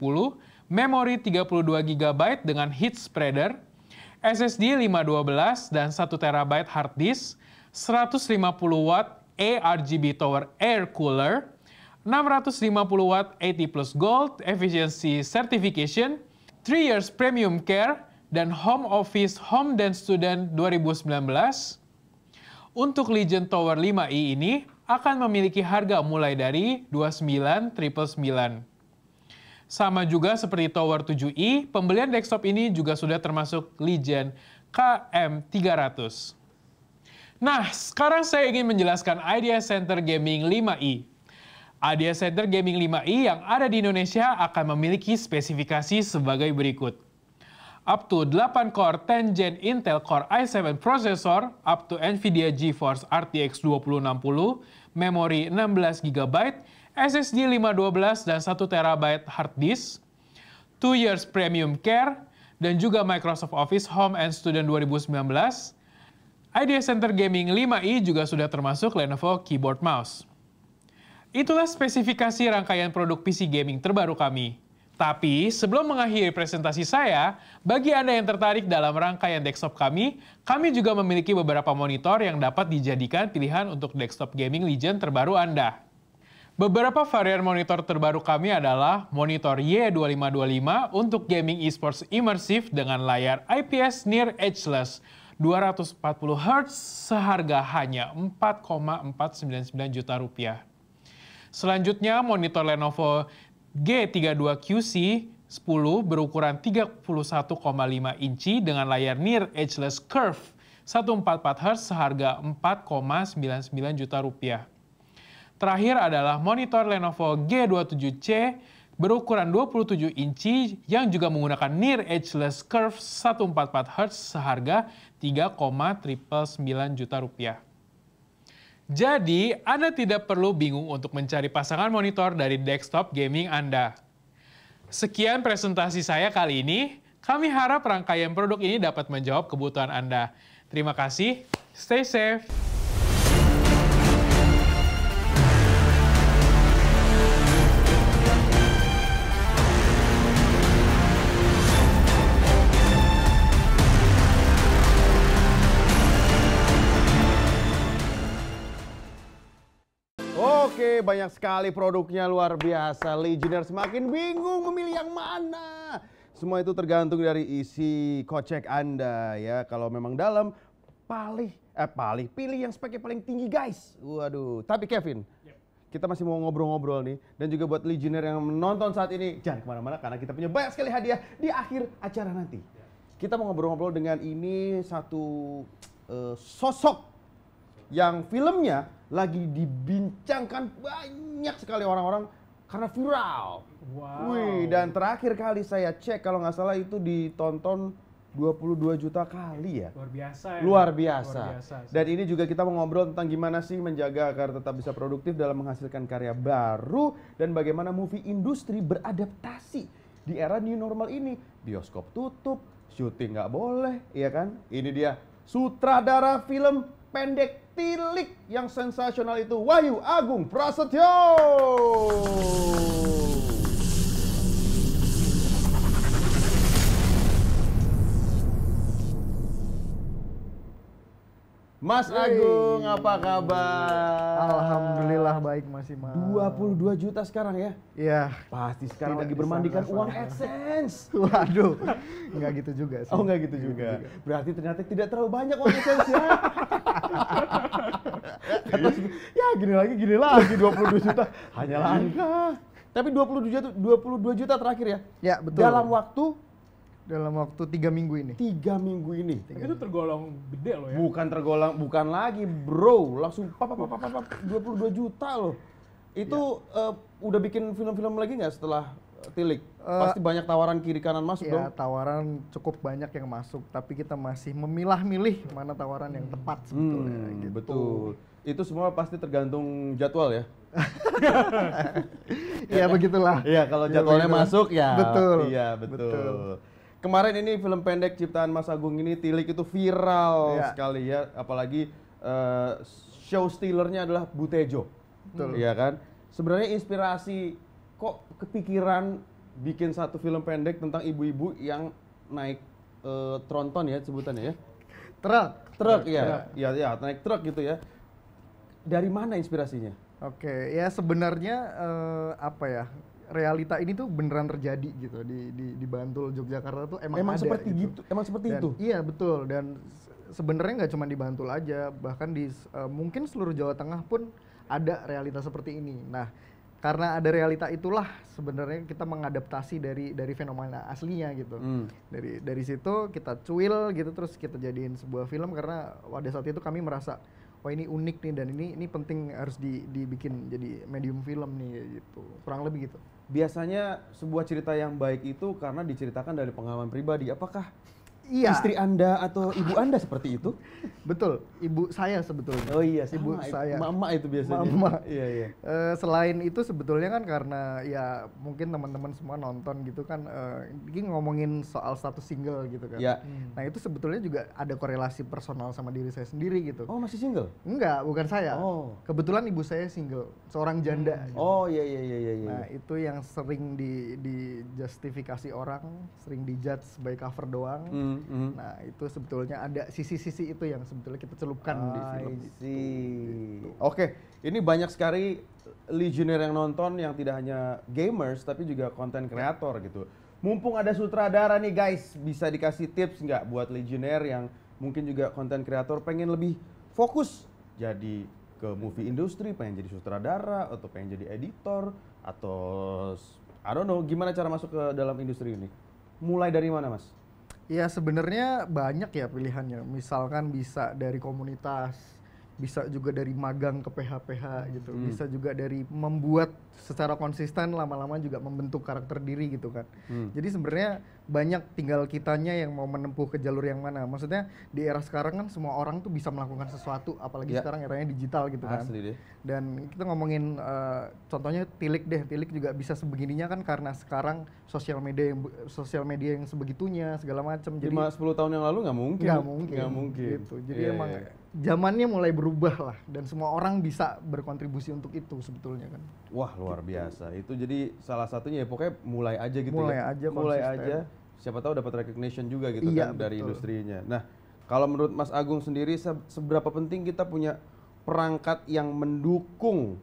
memori 32 GB dengan heat spreader, SSD 512 dan 1 TB hard disk, 150 watt ARGB Tower Air Cooler, 650 watt 80 plus gold efficiency certification, 3 years premium care, dan Home Office Home dan Student 2019. Untuk Legion Tower 5i ini akan memiliki harga mulai dari Rp29.999. Sama juga seperti Tower 7i, pembelian desktop ini juga sudah termasuk Legion KM300. Nah, sekarang saya ingin menjelaskan Idea Center Gaming 5i. Idea Center Gaming 5i yang ada di Indonesia akan memiliki spesifikasi sebagai berikut. up to 8 core 10 Gen Intel Core i7 processor, up to NVIDIA GeForce RTX 2060, memori 16 GB, SSD 512 dan 1 TB hard disk, 2 years premium care, dan juga Microsoft Office Home and Student 2019. Idea Center Gaming 5i juga sudah termasuk Lenovo keyboard mouse. Itulah spesifikasi rangkaian produk PC gaming terbaru kami. Tapi sebelum mengakhiri presentasi saya, bagi Anda yang tertarik dalam rangkaian desktop kami juga memiliki beberapa monitor yang dapat dijadikan pilihan untuk desktop gaming Legion terbaru Anda. Beberapa varian monitor terbaru kami adalah monitor Y2525 untuk gaming esports immersif dengan layar IPS Near Edgeless 240Hz seharga hanya Rp4,499 juta. Selanjutnya monitor Lenovo G32QC 10 berukuran 31,5 inci dengan layar Near Edgeless Curve 144Hz seharga Rp4,99 juta. Terakhir adalah monitor Lenovo G27C berukuran 27 inci yang juga menggunakan Near Edgeless Curve 144Hz seharga Rp3,999 juta. Jadi, Anda tidak perlu bingung untuk mencari pasangan monitor dari desktop gaming Anda. Sekian presentasi saya kali ini. Kami harap rangkaian produk ini dapat menjawab kebutuhan Anda. Terima kasih, stay safe. Oke, banyak sekali produknya, luar biasa. Legionnaire semakin bingung memilih yang mana. Semua itu tergantung dari isi kocek Anda ya. Kalau memang dalam, pilih yang speknya paling tinggi guys. Waduh, tapi Kevin, kita masih mau ngobrol-ngobrol nih. Dan juga buat Legionnaire yang menonton saat ini, jangan kemana-mana karena kita punya banyak sekali hadiah di akhir acara nanti. Kita mau ngobrol-ngobrol dengan ini satu sosok yang filmnya lagi dibincangkan banyak sekali orang-orang karena viral. Wow. Wih, dan terakhir kali saya cek kalau nggak salah itu ditonton 22 juta kali ya. Luar biasa ya. Luar biasa. Luar biasa. Dan ini juga kita mau ngobrol tentang gimana sih menjaga agar tetap bisa produktif dalam menghasilkan karya baru dan bagaimana movie industri beradaptasi di era new normal ini. Bioskop tutup, syuting nggak boleh, iya kan? Ini dia sutradara film pendek Tilik yang sensasional itu, Wahyu Agung Prasetyo. Mas Agung, apa kabar? Alhamdulillah baik Mas Imam. 22 juta sekarang ya? Iya. Pasti sekarang Tidak lagi bermandikan disangka. uang AdSense. Waduh, nggak gitu juga sih. Oh nggak gitu juga. Berarti ternyata tidak terlalu banyak uang AdSense ya. Atau ya gini lagi 22 juta. Hanya langka. Tapi 22 juta terakhir ya? Ya betul. Dalam waktu 3 minggu ini. 3 minggu ini. Tapi itu tergolong gede loh ya. Bukan lagi bro, langsung 22 juta loh. Itu udah bikin film-film lagi nggak setelah Tilik? Pasti banyak tawaran kiri kanan masuk dong. Ya tawaran cukup banyak yang masuk, tapi kita masih memilah-milih mana tawaran yang tepat sebetulnya. Gitu. Betul. Itu semua pasti tergantung jadwal ya. Ya begitulah. Iya, kalau jadwalnya masuk ya. Betul. Iya, betul. Kemarin ini film pendek ciptaan Mas Agung ini, Tilik, itu viral sekali ya. Apalagi show stealernya adalah Butejo. Betul. Iya kan? Sebenarnya inspirasi kok kepikiran bikin satu film pendek tentang ibu-ibu yang naik tronton ya sebutannya ya? Truk ya. Iya, naik truk gitu ya. Dari mana inspirasinya? Oke, ya sebenarnya realita ini tuh beneran terjadi gitu di Bantul, Yogyakarta tuh emang ada seperti gitu. Emang seperti Dan, itu. Iya betul, dan sebenarnya nggak cuma di Bantul aja, bahkan di mungkin seluruh Jawa Tengah pun ada realita seperti ini. Nah, karena ada realita itulah sebenarnya kita mengadaptasi dari fenomena aslinya gitu. Dari situ kita cuil gitu, terus kita jadiin sebuah film karena pada saat itu kami merasa wah ini unik nih dan ini penting harus dibikin jadi medium film nih gitu. Kurang lebih gitu. Biasanya sebuah cerita yang baik itu karena diceritakan dari pengalaman pribadi. Apakah Iya. istri Anda atau ibu Anda seperti itu? Betul, ibu saya sebetulnya. Oh iya, ibu saya. Mama itu biasanya. Mama. Iya, iya. Selain itu sebetulnya kan karena ya mungkin teman-teman semua nonton gitu kan, ini ngomongin soal status single gitu kan. Ya. Nah itu sebetulnya juga ada korelasi personal sama diri saya sendiri gitu. Oh, masih single? Enggak, bukan saya. Oh. Kebetulan ibu saya single, seorang janda. Gitu. Oh iya iya iya iya. Nah itu yang sering dijustifikasi orang, sering dijudge by cover doang. Nah itu sebetulnya ada sisi-sisi itu yang sebetulnya kita celupkan di film itu. Gitu. Oke, ini banyak sekali Legionnaire yang nonton yang tidak hanya gamers tapi juga konten kreator gitu. Mumpung ada sutradara nih guys, bisa dikasih tips nggak buat Legionnaire yang mungkin juga konten kreator pengen lebih fokus jadi ke movie industry, pengen jadi sutradara atau pengen jadi editor atau I don't know, gimana cara masuk ke dalam industri ini? Mulai dari mana, Mas? Ya sebenarnya banyak ya pilihannya. Misalkan bisa dari komunitas, bisa juga dari magang ke PH-PH gitu, bisa juga dari membuat secara konsisten lama-lama juga membentuk karakter diri gitu kan. Jadi sebenarnya banyak, tinggal kitanya yang mau menempuh ke jalur yang mana. Maksudnya di era sekarang kan semua orang tuh bisa melakukan sesuatu, apalagi sekarang eranya digital gitu kan. Asli deh. Dan kita ngomongin contohnya Tilik deh, Tilik juga bisa sebegininya kan karena sekarang sosial media yang sebegitunya segala macam. Jadi 5-10 tahun yang lalu nggak mungkin. Nggak mungkin. Gitu. Jadi Iya, emang iya. zamannya mulai berubah lah dan semua orang bisa berkontribusi untuk itu sebetulnya kan. Wah, luar biasa. Itu jadi salah satunya ya pokoknya mulai aja gitu Mulai ya. aja, Mulai konsisten. aja. Siapa tahu dapat recognition juga gitu Iya, kan dari betul. industrinya. Nah, kalau menurut Mas Agung sendiri seberapa penting kita punya perangkat yang mendukung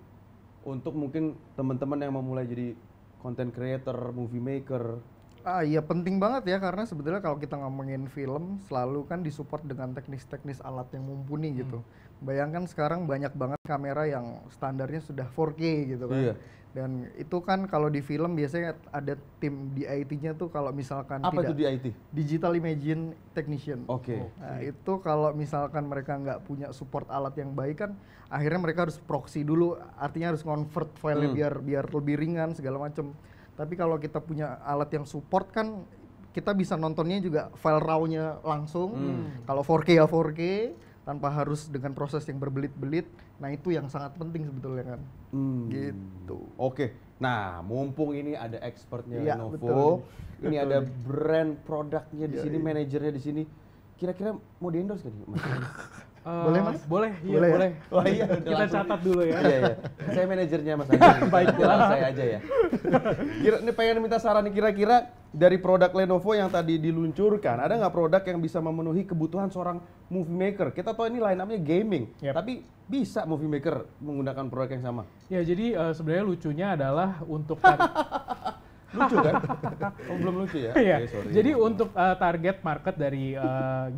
untuk mungkin teman-teman yang mau mulai jadi content creator, movie maker? Iya penting banget ya karena sebetulnya kalau kita ngomongin film selalu kan disupport dengan teknis-teknis alat yang mumpuni gitu. Bayangkan sekarang banyak banget kamera yang standarnya sudah 4K gitu kan. Iya. Dan itu kan kalau di film biasanya ada tim di IT-nya tuh kalau misalkan Apa itu tidak di IT? Digital Imaging Technician. Oke. Nah, itu kalau misalkan mereka nggak punya support alat yang baik kan akhirnya mereka harus proxy dulu, artinya harus convert filenya biar lebih ringan segala macam. Tapi kalau kita punya alat yang support kan kita bisa nontonnya juga file RAW-nya langsung. Kalau 4K ya 4K tanpa harus dengan proses yang berbelit-belit. Nah, itu yang sangat penting sebetulnya kan. Gitu. Oke. Nah, mumpung ini ada expertnya Iya, Lenovo, betul. ini Betul. ada brand produknya di Iya, sini, iya. manajernya di sini. Kira-kira mau di endorse kan? Boleh, Mas? Boleh, iya Boleh ya? boleh. Wah, iya, udah Kita langsung. catat dulu ya. Iya, iya. Saya manajernya Mas Agung. Baiklah. Saya aja ya. Ini pengen minta saran nih, kira-kira dari produk Lenovo yang tadi diluncurkan, ada nggak produk yang bisa memenuhi kebutuhan seorang movie maker? Kita tahu ini line-up-nya gaming, Yep. tapi bisa movie maker menggunakan produk yang sama? Ya jadi sebenarnya lucunya adalah untuk Lucu kan? Oh, belum lucu ya? Iya. Oke, sorry. Jadi untuk target market dari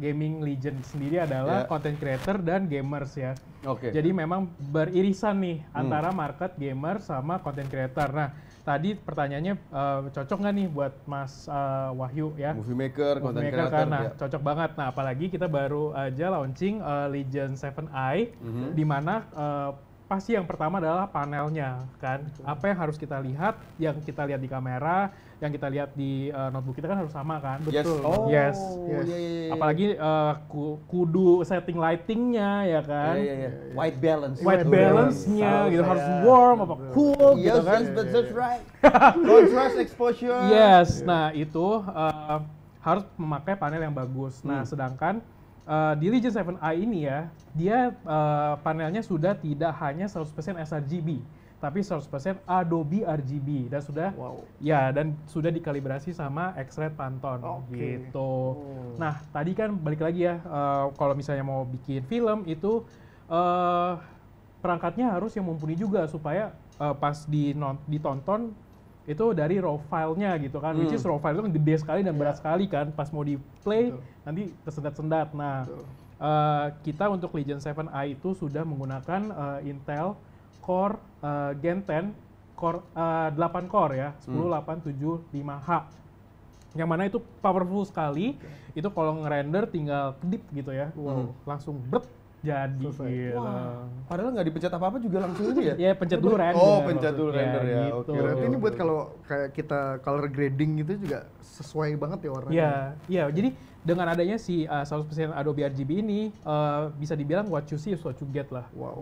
gaming legend sendiri adalah Ya. content creator dan gamers ya. Oke. Jadi memang beririsan nih antara market gamer sama content creator. Nah, tadi pertanyaannya cocok nggak nih buat Mas Wahyu ya? Movie maker, content Movie maker creator, kan, nah, ya. cocok banget. Nah, apalagi kita baru aja launching Legion 7i, di mana pasti yang pertama adalah panelnya kan. Apa yang harus kita lihat, yang kita lihat di kamera, yang kita lihat di notebook kita kan harus sama kan. Yes. Oh, Yes. iya, iya, iya. Apalagi kudu setting lightingnya ya kan. Iya, iya, iya. White balance. White balance-nya Tahu gitu saya. harus warm apa cool Yes, gitu kan. yes, that's right. Contrast exposure. Yes, nah itu harus memakai panel yang bagus. Nah, sedangkan di Legion 7i ini ya, dia panelnya sudah tidak hanya 100% sRGB, tapi 100% Adobe RGB dan sudah dan sudah dikalibrasi sama X-Ray Pantone gitu. Nah, tadi kan balik lagi ya, kalau misalnya mau bikin film itu perangkatnya harus yang mumpuni juga supaya pas ditonton itu dari raw file-nya gitu kan, which is raw file itu kan gede sekali dan berat sekali kan, pas mau di play nanti tersendat-sendat. Nah, kita untuk Legion 7i itu sudah menggunakan Intel Core Gen 10 Core 8 core ya, 10875H. Yang mana itu powerful sekali. Itu kalau ngerender tinggal kedip gitu ya. Langsung bret Jadi Selesai. gitu. Padahal nggak dipencet apa-apa juga langsung ini ya? Ya pencet dulu render. Oh, pencet dulu maksudnya, render ya. gitu. Oke, Berarti ini buat kalau kayak kita color grading gitu juga sesuai banget ya warnanya. Iya. Jadi dengan adanya si 100% Adobe RGB ini bisa dibilang what you see is what you get lah. Wow.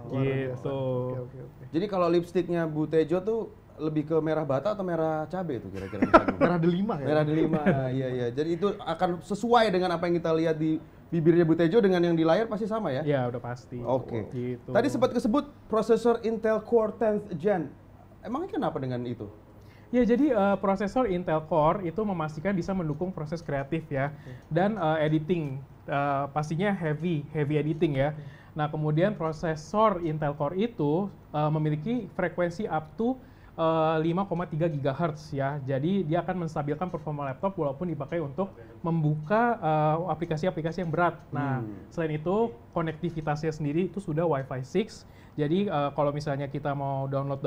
Luar biasa. Gitu. Oke. Jadi kalau lipstiknya Bu Tejo tuh lebih ke merah bata atau merah cabe tuh kira-kira? Mas Agung? Merah delima ya. Merah delima, iya. Jadi itu akan sesuai dengan apa yang kita lihat di bibirnya Bu Tejo dengan yang di layar pasti sama ya? Ya udah pasti. Oke. Gitu. Tadi sempat kesebut prosesor Intel Core 10th Gen. Emangnya kenapa dengan itu? Ya, jadi prosesor Intel Core itu memastikan bisa mendukung proses kreatif ya, dan editing, pastinya heavy editing ya. Nah, kemudian prosesor Intel Core itu memiliki frekuensi up to 5,3 GHz ya. Jadi dia akan menstabilkan performa laptop walaupun dipakai untuk membuka aplikasi-aplikasi yang berat. Nah, selain itu konektivitasnya sendiri itu sudah Wi-Fi 6. Jadi kalau misalnya kita mau download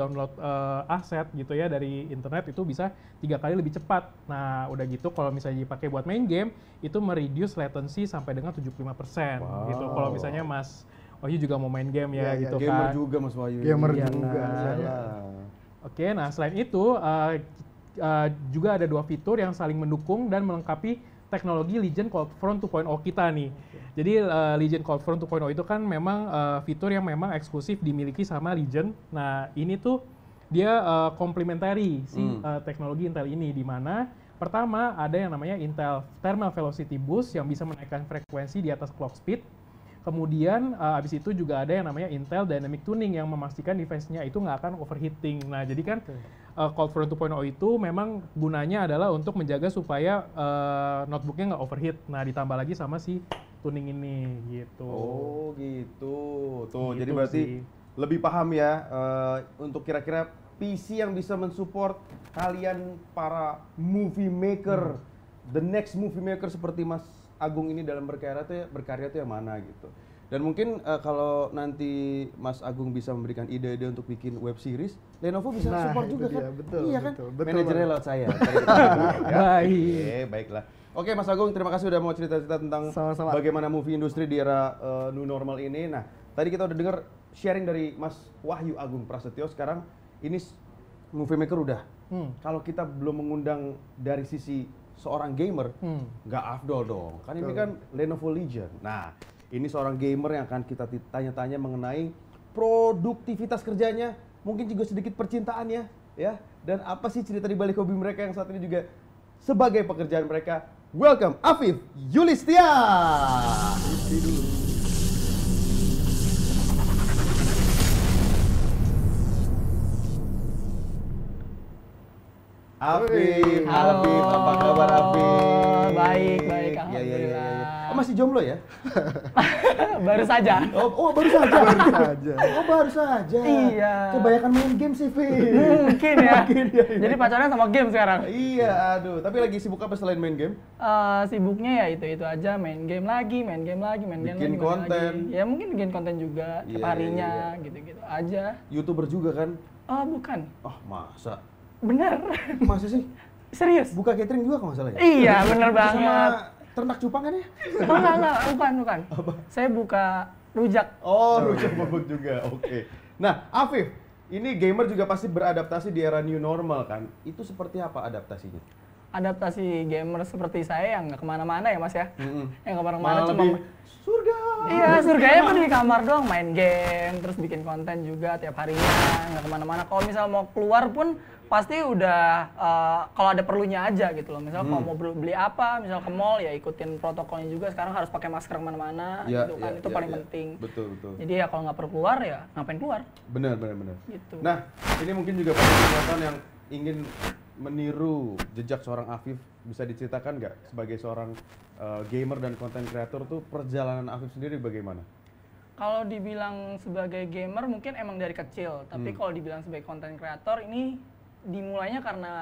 aset gitu ya dari internet itu bisa 3 kali lebih cepat. Nah, udah gitu kalau misalnya dipakai buat main game itu mereduce latency sampai dengan 75% gitu. Kalau misalnya Mas Wahyu juga mau main game ya, gitu gamer kan. juga Mas Wahyu. Gamer Iya, juga. kan? Oke, nah selain itu juga ada 2 fitur yang saling mendukung dan melengkapi teknologi Legion CloudFront 2.0 kita nih. Jadi Legion CloudFront 2.0 itu kan memang fitur yang memang eksklusif dimiliki sama Legion. Nah ini tuh dia komplementari teknologi Intel ini, di mana pertama ada yang namanya Intel Thermal Velocity Boost yang bisa menaikkan frekuensi di atas clock speed. Kemudian abis itu juga ada yang namanya Intel Dynamic Tuning yang memastikan device-nya itu nggak akan overheating. Nah jadi kan CloudFront 2.0 itu memang gunanya adalah untuk menjaga supaya notebooknya nggak overheat. Nah ditambah lagi sama si tuning ini gitu. Oh gitu. Tuh Gitu jadi berarti sih. lebih paham ya untuk kira-kira PC yang bisa mensupport kalian para movie maker, the next movie maker seperti Mas Agung ini dalam berkarya tuh yang mana gitu. Dan mungkin kalau nanti Mas Agung bisa memberikan ide-ide untuk bikin web series, Lenovo bisa Nah, support itu juga dia. kan? Betul, Iya kan? betul Manajernya banget. lewat saya. Baik. Oke, baiklah. Oke Mas Agung, terima kasih sudah mau cerita-cerita tentang Sama-sama. bagaimana movie industri di era new normal ini. Nah, tadi kita udah dengar sharing dari Mas Wahyu Agung Prasetyo. Sekarang ini movie maker udah. Kalau kita belum mengundang dari sisi seorang gamer, nggak afdol dong. Kan ini kan Lenovo Legion. Nah, ini seorang gamer yang akan kita tanya-tanya mengenai produktivitas kerjanya, mungkin juga sedikit percintaannya, ya. Dan apa sih cerita di balik hobi mereka yang saat ini juga sebagai pekerjaan mereka. Welcome, Afif Yulistia. Afif, Halo. Afif, apa kabar Afif? Baik, Iya. alhamdulillah. Oh, masih jomblo ya? Baru saja. Oh, baru saja. Baru saja. Oh, baru saja. Iya. Kebanyakan main game sih, Fif. Mungkin ya. Iya. Jadi pacaran sama game sekarang. Iya, aduh. Tapi lagi sibuk apa selain main game? Sibuknya ya itu aja, main game lagi, main game lagi. Bikin main konten. lagi. Ya mungkin bikin konten juga, Iya, tiap harinya, gitu-gitu aja. YouTuber juga kan? Oh bukan, Oh, masa? bener. Masa sih? Serius? Buka catering juga kalau nggak salah ya? Iya, bener Sama banget. ternak cupang kan ya? Oh enggak, bukan. Saya buka rujak. Oh, rujak bubuk juga. Oke. Nah, Afif, ini gamer juga pasti beradaptasi di era new normal kan? Itu seperti apa adaptasinya? Adaptasi gamer seperti saya yang nggak kemana-mana ya mas ya. Yang nggak kemana-mana Malah cuma lebih surga. iya, surganya mah di kamar doang, main game, terus bikin konten juga tiap harinya, nggak kemana-mana. Kalau misal mau keluar pun pasti udah kalau ada perlunya aja gitu loh. Misal kalau mau beli apa, misal ke mall ya ikutin protokolnya juga. Sekarang harus pakai masker kemana-mana, Ya, gitu kan. ya, Itu ya, paling ya. penting. Betul. Jadi ya kalau nggak perlu keluar ya ngapain keluar? Benar. Gitu. Nah, ini mungkin juga para penonton yang ingin meniru jejak seorang Afif, bisa diceritakan nggak sebagai seorang gamer dan content creator tuh perjalanan Afif sendiri bagaimana? Kalau dibilang sebagai gamer mungkin emang dari kecil, tapi kalau dibilang sebagai content creator ini dimulainya karena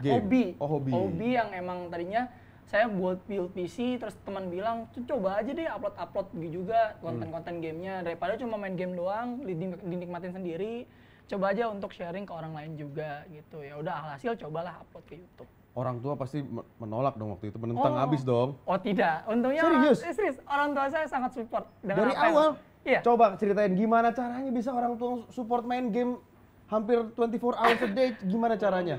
Game. hobi. Oh, hobi. Yang emang tadinya saya buat build PC, terus teman bilang, coba aja deh upload juga konten-konten gamenya, daripada cuma main game doang, dinikmatin sendiri, coba aja untuk sharing ke orang lain juga gitu. Ya udah alhasil cobalah upload ke YouTube. orang tua pasti menolak dong waktu itu, menentang Oh. abis dong. Oh tidak, untungnya Serius? serius. Orang tua saya sangat support dengan Dari apa yang- awal. Iya. Coba ceritain gimana caranya bisa orang tua support main game hampir 24 hours a day, gimana caranya?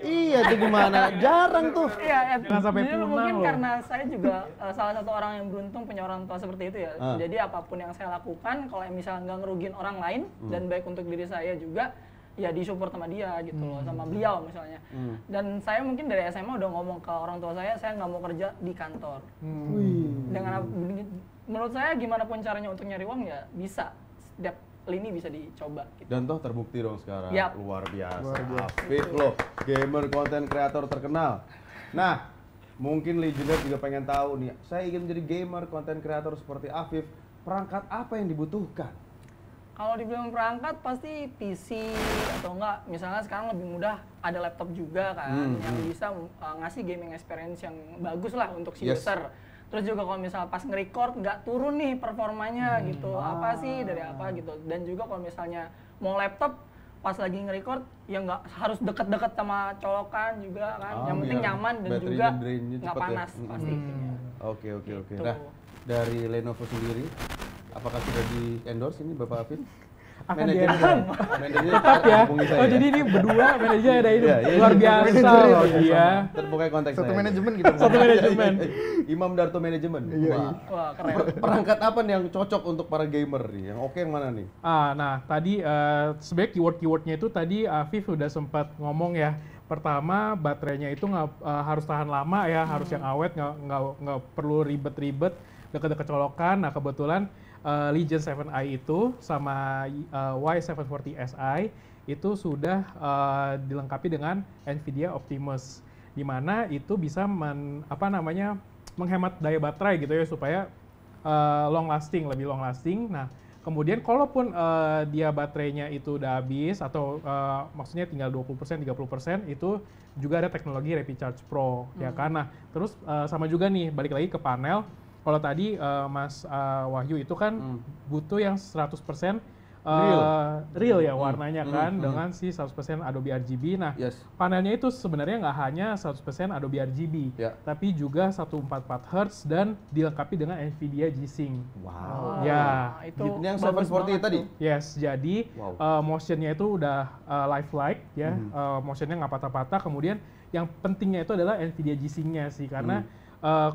Iya itu gimana? Jarang tuh. Iya, Jangan sampai jujur punah mungkin loh. karena saya juga salah satu orang yang beruntung punya orang tua seperti itu ya. Ah. Jadi apapun yang saya lakukan, kalau misalnya nggak ngerugiin orang lain dan baik untuk diri saya juga, ya disupport sama dia gitu loh, sama beliau misalnya. Dan saya mungkin dari SMA udah ngomong ke orang tua saya nggak mau kerja di kantor. Dengan menurut saya gimana pun caranya untuk nyari uang ya bisa, setiap lini bisa dicoba gitu. Dan toh terbukti dong sekarang. Yap. Luar biasa. Afif loh, gamer konten kreator terkenal. Nah, mungkin Legionnaire juga pengen tahu nih, saya ingin menjadi gamer konten kreator seperti Afif, perangkat apa yang dibutuhkan? Kalau dibilang perangkat pasti PC atau enggak, misalnya sekarang lebih mudah ada laptop juga kan yang bisa ngasih gaming experience yang bagus lah untuk si Yes. user. Terus juga kalau misalnya pas nge-record nggak turun nih performanya gitu, apa sih dari apa gitu. Dan juga kalau misalnya mau laptop pas lagi nge-record ya nggak harus deket-deket sama colokan juga kan. Yang penting biar nyaman dan baterainya juga drainnya nggak cepet ya. panas pasti. Oke. Gitu. Nah, dari Lenovo sendiri, apakah sudah di endorse ini Bapak Afif? Akan Manajernya Tetap ya. hubungi saya Oh jadi ini berdua manajernya ada ini. Iya, iya, Luar iya. biasa Manajer loh ya, dia. Terpokoknya konteks Satu saya. manajemen gitu. Satu manajemen. Imam Darto manajemen. Wah. Wah keren. Perangkat apa nih yang cocok untuk para gamer nih? Yang oke yang mana nih? Nah tadi sebenarnya keyword-keywordnya itu tadi Afif udah sempat ngomong ya. Pertama baterainya itu nggak harus tahan lama ya, harus yang awet, nggak perlu ribet-ribet, deket-deket colokan. Nah kebetulan Legion 7i itu sama Y740 Si itu sudah dilengkapi dengan NVIDIA Optimus, di mana itu bisa menghemat daya baterai gitu ya supaya lebih long lasting. Nah kemudian kalaupun dia baterainya itu udah habis atau maksudnya tinggal 20%, 30%, itu juga ada teknologi Rapid Charge Pro ya kan. Nah terus sama juga nih balik lagi ke panel. Kalau tadi Mas Wahyu itu kan butuh yang 100% real ya warnanya kan dengan si 100% Adobe RGB. Nah, Yes. panelnya itu sebenarnya nggak hanya 100% Adobe RGB, Ya. tapi juga 144 Hz dan dilengkapi dengan NVIDIA G-Sync. Wow. Ya. Nah, itu Yang bagus 740 banget tadi? tuh. Yes, jadi Wow. motionnya itu udah lifelike ya, motionnya nggak patah-patah. Kemudian yang pentingnya itu adalah NVIDIA G-Sync-nya sih, karena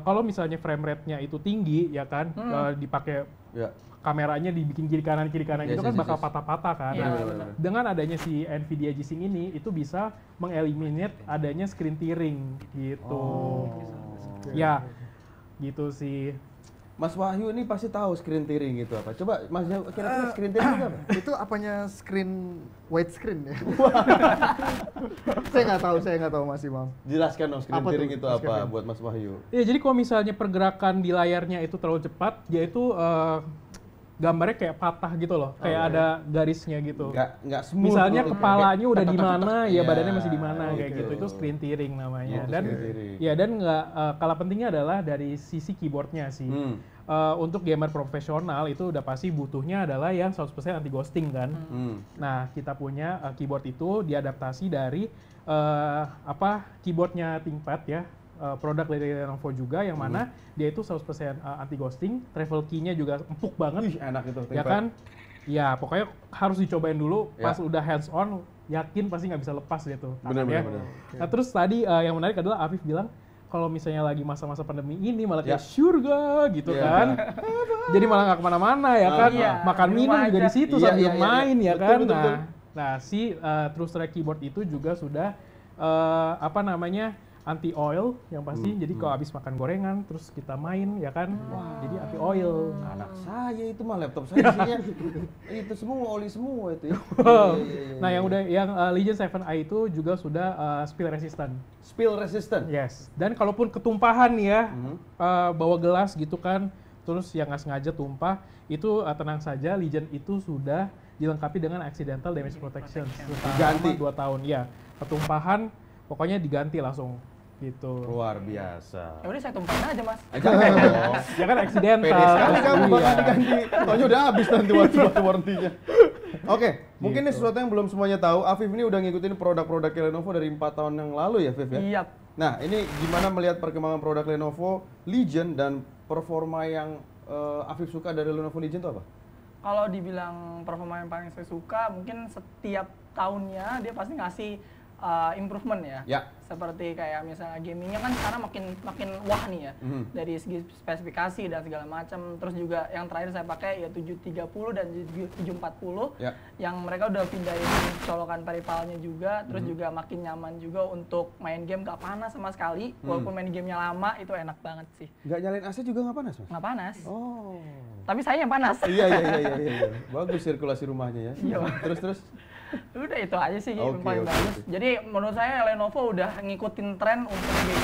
kalau misalnya frame rate-nya itu tinggi ya kan, dipakai Ya. kameranya dibikin kiri kanan Yes, gitu kan yes, bakal yes. patah-patah kan. Iya, Nah, benar. dengan adanya si NVIDIA G-Sync ini itu bisa mengeliminate adanya screen tearing gitu. Ya, gitu sih. Mas Wahyu ini pasti tahu screen tearing itu apa. Coba Mas kira-kira screen tearing itu apa? Itu apanya screen widescreen ya? saya nggak tahu Mas Imam. Jelaskan dong screen Apa tuh, tearing itu Mas apa Kevin? buat Mas Wahyu. Ya, jadi kalau misalnya pergerakan di layarnya itu terlalu cepat, dia itu gambarnya kayak patah gitu loh, kayak ada garisnya gitu. Nggak smooth. Misalnya gitu. kepalanya udah di mana, ya Iya, badannya masih di mana kayak oke, gitu. Itu oke. screen tearing namanya. Itu Dan screen tearing. ya dan nggak kalah pentingnya adalah dari sisi keyboardnya sih. Untuk gamer profesional itu udah pasti butuhnya adalah yang 100% anti ghosting kan. Nah, kita punya keyboard itu diadaptasi dari keyboardnya ThinkPad ya. Produk dari Lenovo juga yang mana dia itu 100% anti ghosting, travel key-nya juga empuk banget. Ih, enak itu. Ya kan? Ya, pokoknya harus dicobain dulu. Ya. Pas udah hands on, yakin pasti nggak bisa lepas gitu. Benar, tangannya. benar, Nah, terus tadi yang menarik adalah Afif bilang kalau misalnya lagi masa-masa pandemi ini malah kayak Ya. surga gitu Ya. kan. Jadi malah nggak kemana-mana ya kan. Iya, Makan di minum rumah juga aja. di situ Iya, sambil iya, iya, main iya. ya Betul, kan. betul, betul. Nah, si TrueStrike keyboard itu juga sudah anti oil yang pasti. Jadi kalau habis makan gorengan terus kita main ya kan. Jadi anti oil. Anak saya itu mah laptop saya isinya itu semua oli semua itu ya. Nah, yang Legion 7i itu juga sudah spill resistant. Spill resistant. Yes. Dan kalaupun ketumpahan nih ya, bawa gelas gitu kan, terus yang nggak sengaja tumpah, itu tenang saja, Legion itu sudah dilengkapi dengan accidental damage protection. Diganti? 2 tahun, ya. Ketumpahan, pokoknya diganti langsung. Gitu. Luar biasa. Ya udah saya tumpahin aja Mas. Jangan dong. Ya kan accidental. Pede sekali kamu bakal Iya. diganti. Taunya udah habis nanti warranty-nya. Oke, mungkin ini sesuatu yang belum semuanya tahu. Afif ini udah ngikutin produk-produk Lenovo dari 4 tahun yang lalu ya, Afif ya? Iya. Nah, ini gimana melihat perkembangan produk Lenovo Legion dan performa yang Afif suka dari Lenovo Legion itu apa? Kalau dibilang performa yang paling saya suka, mungkin setiap tahunnya dia pasti ngasih improvement ya. Ya. Seperti kayak misalnya gamingnya kan sekarang makin wah nih ya. Dari segi spesifikasi dan segala macam. Terus juga yang terakhir saya pakai ya 730 dan 740 Ya. yang mereka udah pindahin colokan peripheralnya juga. Terus juga makin nyaman juga untuk main game gak panas sama sekali. Walaupun main gamenya lama itu enak banget sih. Nggak nyalain AC juga nggak panas, Mas? Nggak panas. Oh. Tapi saya yang panas. Iya. Bagus sirkulasi rumahnya ya. Iya. Terus. Udah itu aja sih yang Oke, paling oke, bagus. oke. Jadi menurut saya Lenovo udah ngikutin tren untuk gaming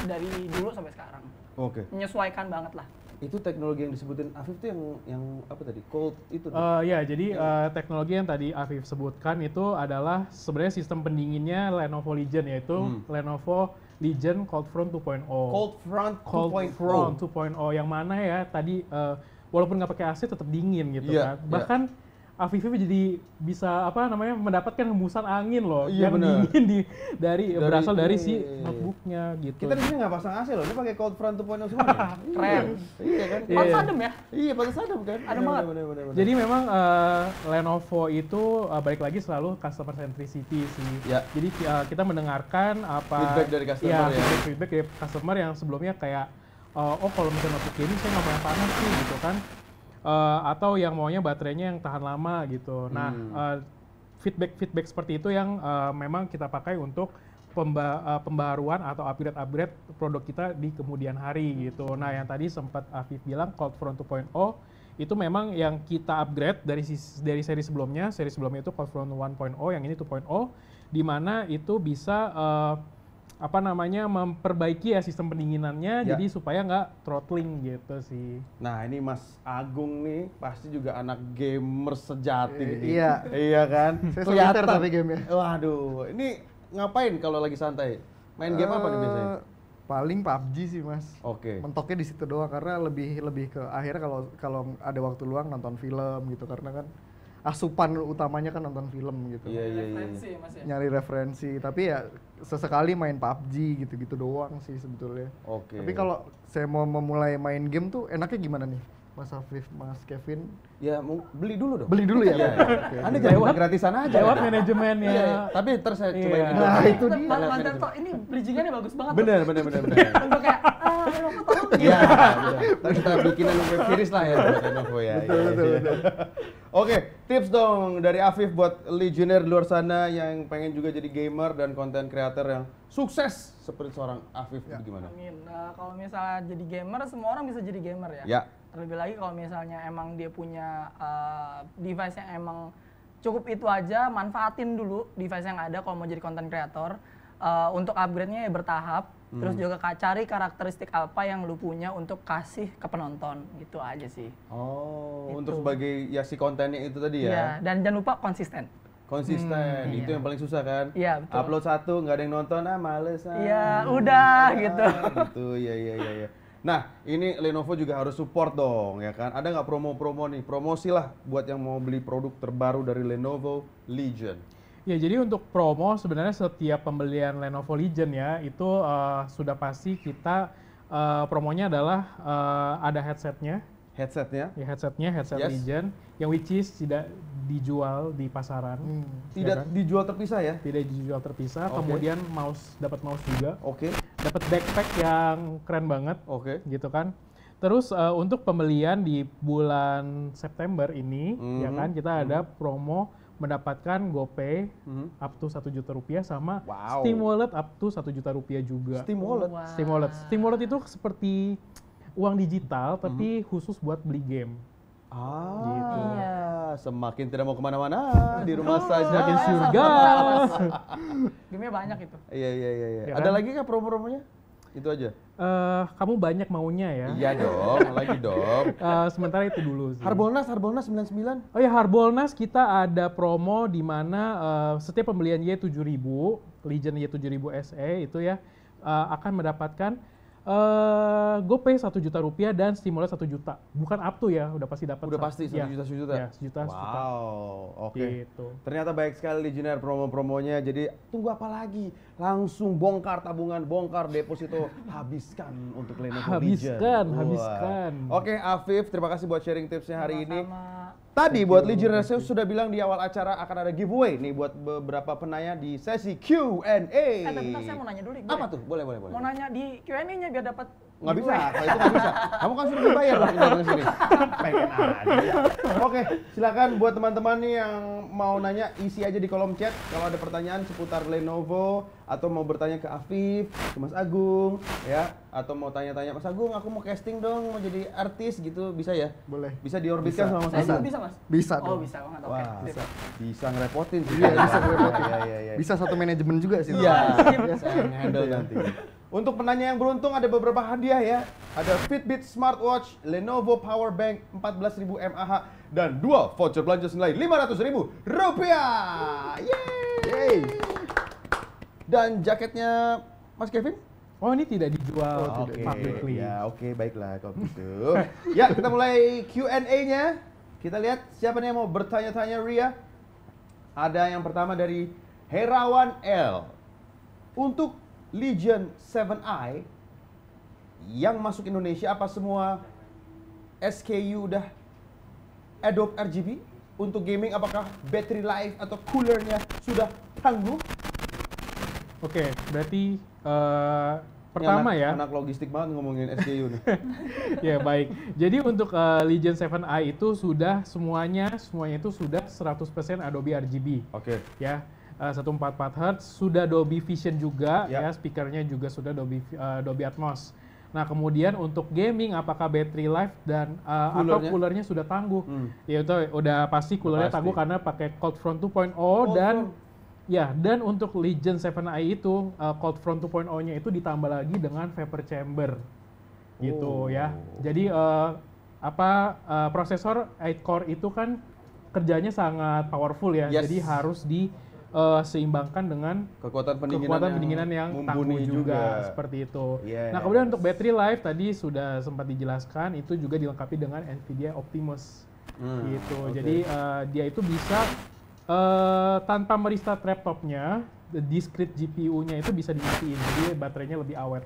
dari dulu sampai sekarang. Oke. Menyesuaikan banget lah. Itu teknologi yang disebutin Afif tuh yang apa tadi? Cold itu. Ya, jadi teknologi yang tadi Afif sebutkan itu adalah sebenarnya sistem pendinginnya Lenovo Legion, yaitu Lenovo Legion Cold Front 2.0. Cold Front 2.0. Cold Front 2.0 yang mana ya tadi walaupun nggak pakai AC tetap dingin gitu Iya, kan. Bahkan Afif jadi bisa mendapatkan hembusan angin loh Iya, yang bener. dingin berasal dari ini. si notebooknya gitu. Kita di sini nggak pasang AC loh, ini pakai Cold Front 2.0 semua. Keren. Iya kan? Iya. Pantes adem ya? Iya, pantas adem kan? Adem banget. Bener. Jadi memang Lenovo itu balik lagi selalu customer centricity sih. Ya. Jadi kita mendengarkan apa Feedback dari customer ya. feedback dari customer yang sebelumnya kayak oh kalau misalnya notebook ini saya nggak mau yang panas sih gitu kan. Atau yang maunya baterainya yang tahan lama gitu. Nah, feedback seperti itu yang memang kita pakai untuk pembaruan atau upgrade produk kita di kemudian hari gitu. Nah, yang tadi sempat Afif bilang Cold Front 2.0 itu memang yang kita upgrade dari seri sebelumnya. Seri sebelumnya itu Cold Front 1.0, yang ini 2.0, di mana itu bisa memperbaiki ya sistem pendinginannya, jadi supaya nggak throttling gitu sih. Nah, ini Mas Agung nih pasti juga anak gamer sejati nih. Iya. Iya kan? Saya soliter tapi gamenya. Waduh, ini ngapain kalau lagi santai? Main game apa nih biasanya? Paling PUBG sih, Mas. Oke. Mentoknya di situ doang karena lebih ke akhirnya kalau ada waktu luang nonton film gitu karena kan asupan utamanya kan nonton film gitu. Iya. Referensi ya Mas ya? Nyari referensi, tapi ya sesekali main PUBG gitu-gitu doang sih sebetulnya. Oke. Tapi kalau saya mau memulai main game tuh enaknya gimana nih? Mas Afif, Mas Kevin? Ya mau beli dulu dong. Beli dulu ya? Iya. Oke. Anda jangan gratisan aja. Lewat ya. manajemennya. Iya, tapi ntar saya cobain Iya. itu. Nah, itu dia. Mas Darto, ini bridgingannya bagus banget. Bener. Untuk kayak, Lenovo tolong. Iya, ntar kita bikinan web series lah ya buat Lenovo ya. Betul. Oke, tips dong dari Afif buat Legionnaire di luar sana yang pengen juga jadi gamer dan konten creator yang sukses seperti seorang Afif itu gimana? Amin. Nah, kalau misalnya jadi gamer, semua orang bisa jadi gamer ya. Ya. Terlebih lagi kalau misalnya emang dia punya device yang emang cukup itu aja, manfaatin dulu device yang ada kalau mau jadi content creator. Untuk upgrade-nya ya bertahap, terus juga cari karakteristik apa yang lu punya untuk kasih ke penonton, gitu aja sih. Oh, Itu. untuk sebagai ya si kontennya itu tadi ya. Iya, dan jangan lupa konsisten. Konsisten, itu Iya. yang paling susah kan? Iya, betul. Upload satu, nggak ada yang nonton, males. Iya, udah gitu. Gitu, iya. Nah, ini Lenovo juga harus support dong, ya kan? Ada nggak promo-promo nih? Promosi lah buat yang mau beli produk terbaru dari Lenovo Legion. Ya, jadi untuk promo sebenarnya setiap pembelian Lenovo Legion ya itu sudah pasti kita promonya adalah ada headsetnya. Headsetnya Ya, headset Yes. Legion yang which is tidak dijual di pasaran. tidak Ya kan? dijual terpisah ya? Tidak dijual terpisah. Oke. Kemudian dapat mouse juga, Oke, dapat backpack yang keren banget oke. gitu kan. Terus untuk pembelian di bulan September ini ya kan kita ada promo mendapatkan GoPay up to 1 juta rupiah sama Wow. Steam Wallet up to 1 juta rupiah juga. Steam Wallet. Wah. Steam Wallet itu seperti uang digital tapi khusus buat beli game. Gitu. Semakin tidak mau kemana-mana di rumah saja. Semakin surga. Game-nya banyak itu. Iya. Ya Ada kan? lagi nggak promo-promonya? Itu aja. Kamu banyak maunya ya. Iya dong, lagi dong. Sementara itu dulu sih. Harbolnas 99. Oh ya, Harbolnas kita ada promo di mana setiap pembelian Y7000, Legion Y7000 SE itu ya akan mendapatkan GoPay 1 juta rupiah dan stimulus 1 juta. Bukan up to ya, udah pasti dapat. Udah pasti 1 juta, 1 juta? Ya, 1 juta, 1 juta. Wow, oke. Gitu. Ternyata baik sekali Legionnaire promo-promonya. Jadi tunggu apa lagi? Langsung bongkar tabungan, bongkar deposito, habiskan untuk Lenovo Legion. Habiskan. Oke, Afif, terima kasih buat sharing tipsnya hari ini. Sama. Tadi buat Legionnaire saya sudah bilang di awal acara akan ada giveaway nih buat beberapa penanya di sesi Q&A. Tapi bentar saya mau nanya dulu. Apa tuh? Boleh. Mau nanya di Q&A-nya biar dapat Nggak bisa, kalau itu nggak bisa. Kamu kan sudah dibayar loh datang ke sini. Pengen aja. Oke, silakan buat teman-teman nih yang mau nanya, isi aja di kolom chat. Kalau ada pertanyaan seputar Lenovo atau mau bertanya ke Afif, ke Mas Agung, ya, atau mau tanya-tanya Mas Agung, aku mau casting dong, mau jadi artis gitu, bisa ya? Boleh. Bisa diorbitkan Bisa. sama Mas Saya Agung? bisa, Mas? Bisa Oh, dong. bisa banget. Oke. Wah, sip. bisa ngerepotin sih. Iya, bisa ngerepotin. Iya. Bisa satu manajemen juga sih. Iya, saya handle nanti. Untuk penanya yang beruntung ada beberapa hadiah ya. Ada Fitbit Smartwatch, Lenovo Power Bank 14.000 mAh, dan 2 voucher belanja senilai Rp500.000. Yeay! Dan jaketnya Mas Kevin? Oh, ini tidak dijual Oke, publicly. ya oke, baiklah kalau gitu. Ya, kita mulai Q&A-nya. Kita lihat siapa nih yang mau bertanya-tanya Ria. Ada yang pertama dari Herawan L. Untuk Legion 7i yang masuk Indonesia, apa semua SKU udah adopt RGB? Untuk gaming, apakah battery life atau coolernya sudah tangguh? Oke, berarti pertama Ini ya. anak logistik banget ngomongin SKU nih. Ya baik. Jadi untuk Legion 7i itu sudah semuanya itu sudah 100% Adobe RGB. Oke. Ya. 144 Hz, sudah Dolby Vision juga, Ya. ya, speakernya juga sudah Dolby Atmos. Nah, kemudian untuk gaming, apakah battery life dan atau coolernya sudah tangguh? Ya itu udah pasti coolernya Pasti. tangguh karena pakai Cold Front 2.0 dan untuk Legion 7i itu Cold Front 2.0-nya itu ditambah lagi dengan Vapor Chamber, gitu ya. Jadi prosesor 8 core itu kan kerjanya sangat powerful ya, Yes. jadi harus seimbangkan dengan Kekuatan pendinginan yang tangguh mumpuni juga seperti itu. Yes. Nah, kemudian untuk battery life tadi sudah sempat dijelaskan, itu juga dilengkapi dengan Nvidia Optimus gitu. Oke. Jadi dia itu bisa tanpa merestart laptopnya, discrete GPU-nya itu bisa dimatiin, jadi baterainya lebih awet.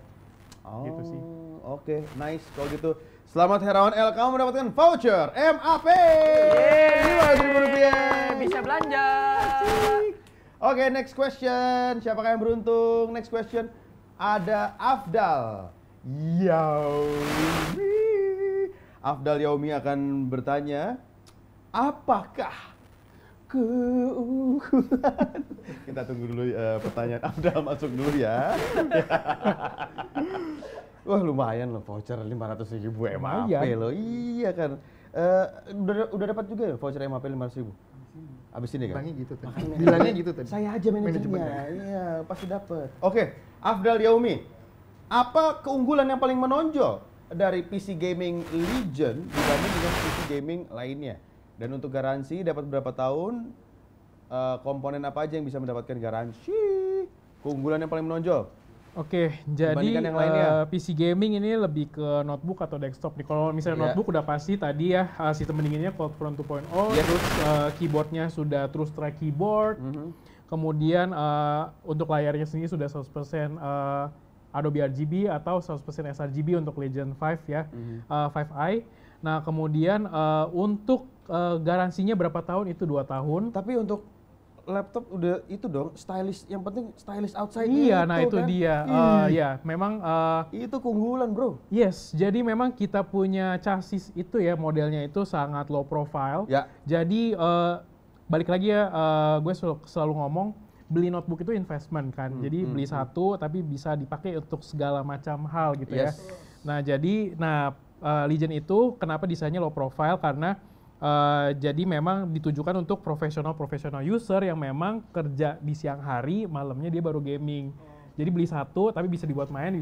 Gitu sih. Oke, nice kalau gitu. Selamat Herawan L, kamu mendapatkan voucher MAP. Rp500.000. Bisa belanja. Oke, next question. Siapakah yang beruntung? Next question. Ada Afdal Yaumi. Afdal Yaumi akan bertanya, apakah keunggulan? Kita tunggu dulu pertanyaan Afdal masuk dulu ya. Wah, lumayan loh voucher 500.000 MAP Lumayan. loh. Iya kan. Udah dapat juga ya voucher MAP 500.000? Abis ini kan? Bilangnya gitu tadi. Bilangnya gitu tadi. Saya aja manajernya. Manajemennya. Iya, pasti dapat. Oke, Afdal Yaumi. Apa keunggulan yang paling menonjol dari PC gaming Legion dibanding dengan PC gaming lainnya? Dan untuk garansi dapat berapa tahun? Komponen apa aja yang bisa mendapatkan garansi? Keunggulan yang paling menonjol? Oke, jadi Dibandingkan yang lainnya. PC gaming ini lebih ke notebook atau desktop nih. Kalau misalnya Iya. notebook udah pasti tadi ya sistem pendinginnya Cold Front 2.0, Iya. terus keyboardnya sudah True Strike keyboard. Kemudian untuk layarnya sendiri sudah 100% Adobe RGB atau 100% sRGB untuk Legion 5 ya, 5i. Nah, kemudian untuk garansinya berapa tahun? Itu 2 tahun. Tapi untuk laptop udah itu dong, stylish. Yang penting stylish outside. Iya, nah itu kan? dia. Ih, Ya, memang itu keunggulan, bro. yes, jadi memang kita punya chassis itu ya, modelnya itu sangat low profile. Ya. Jadi balik lagi ya, gue selalu ngomong, beli notebook itu investment kan. Jadi beli satu tapi bisa dipakai untuk segala macam hal gitu ya. Yes. Nah, jadi Legion itu kenapa desainnya low profile, karena jadi memang ditujukan untuk profesional user yang memang kerja di siang hari, malamnya dia baru gaming. Jadi beli satu tapi bisa dibuat main,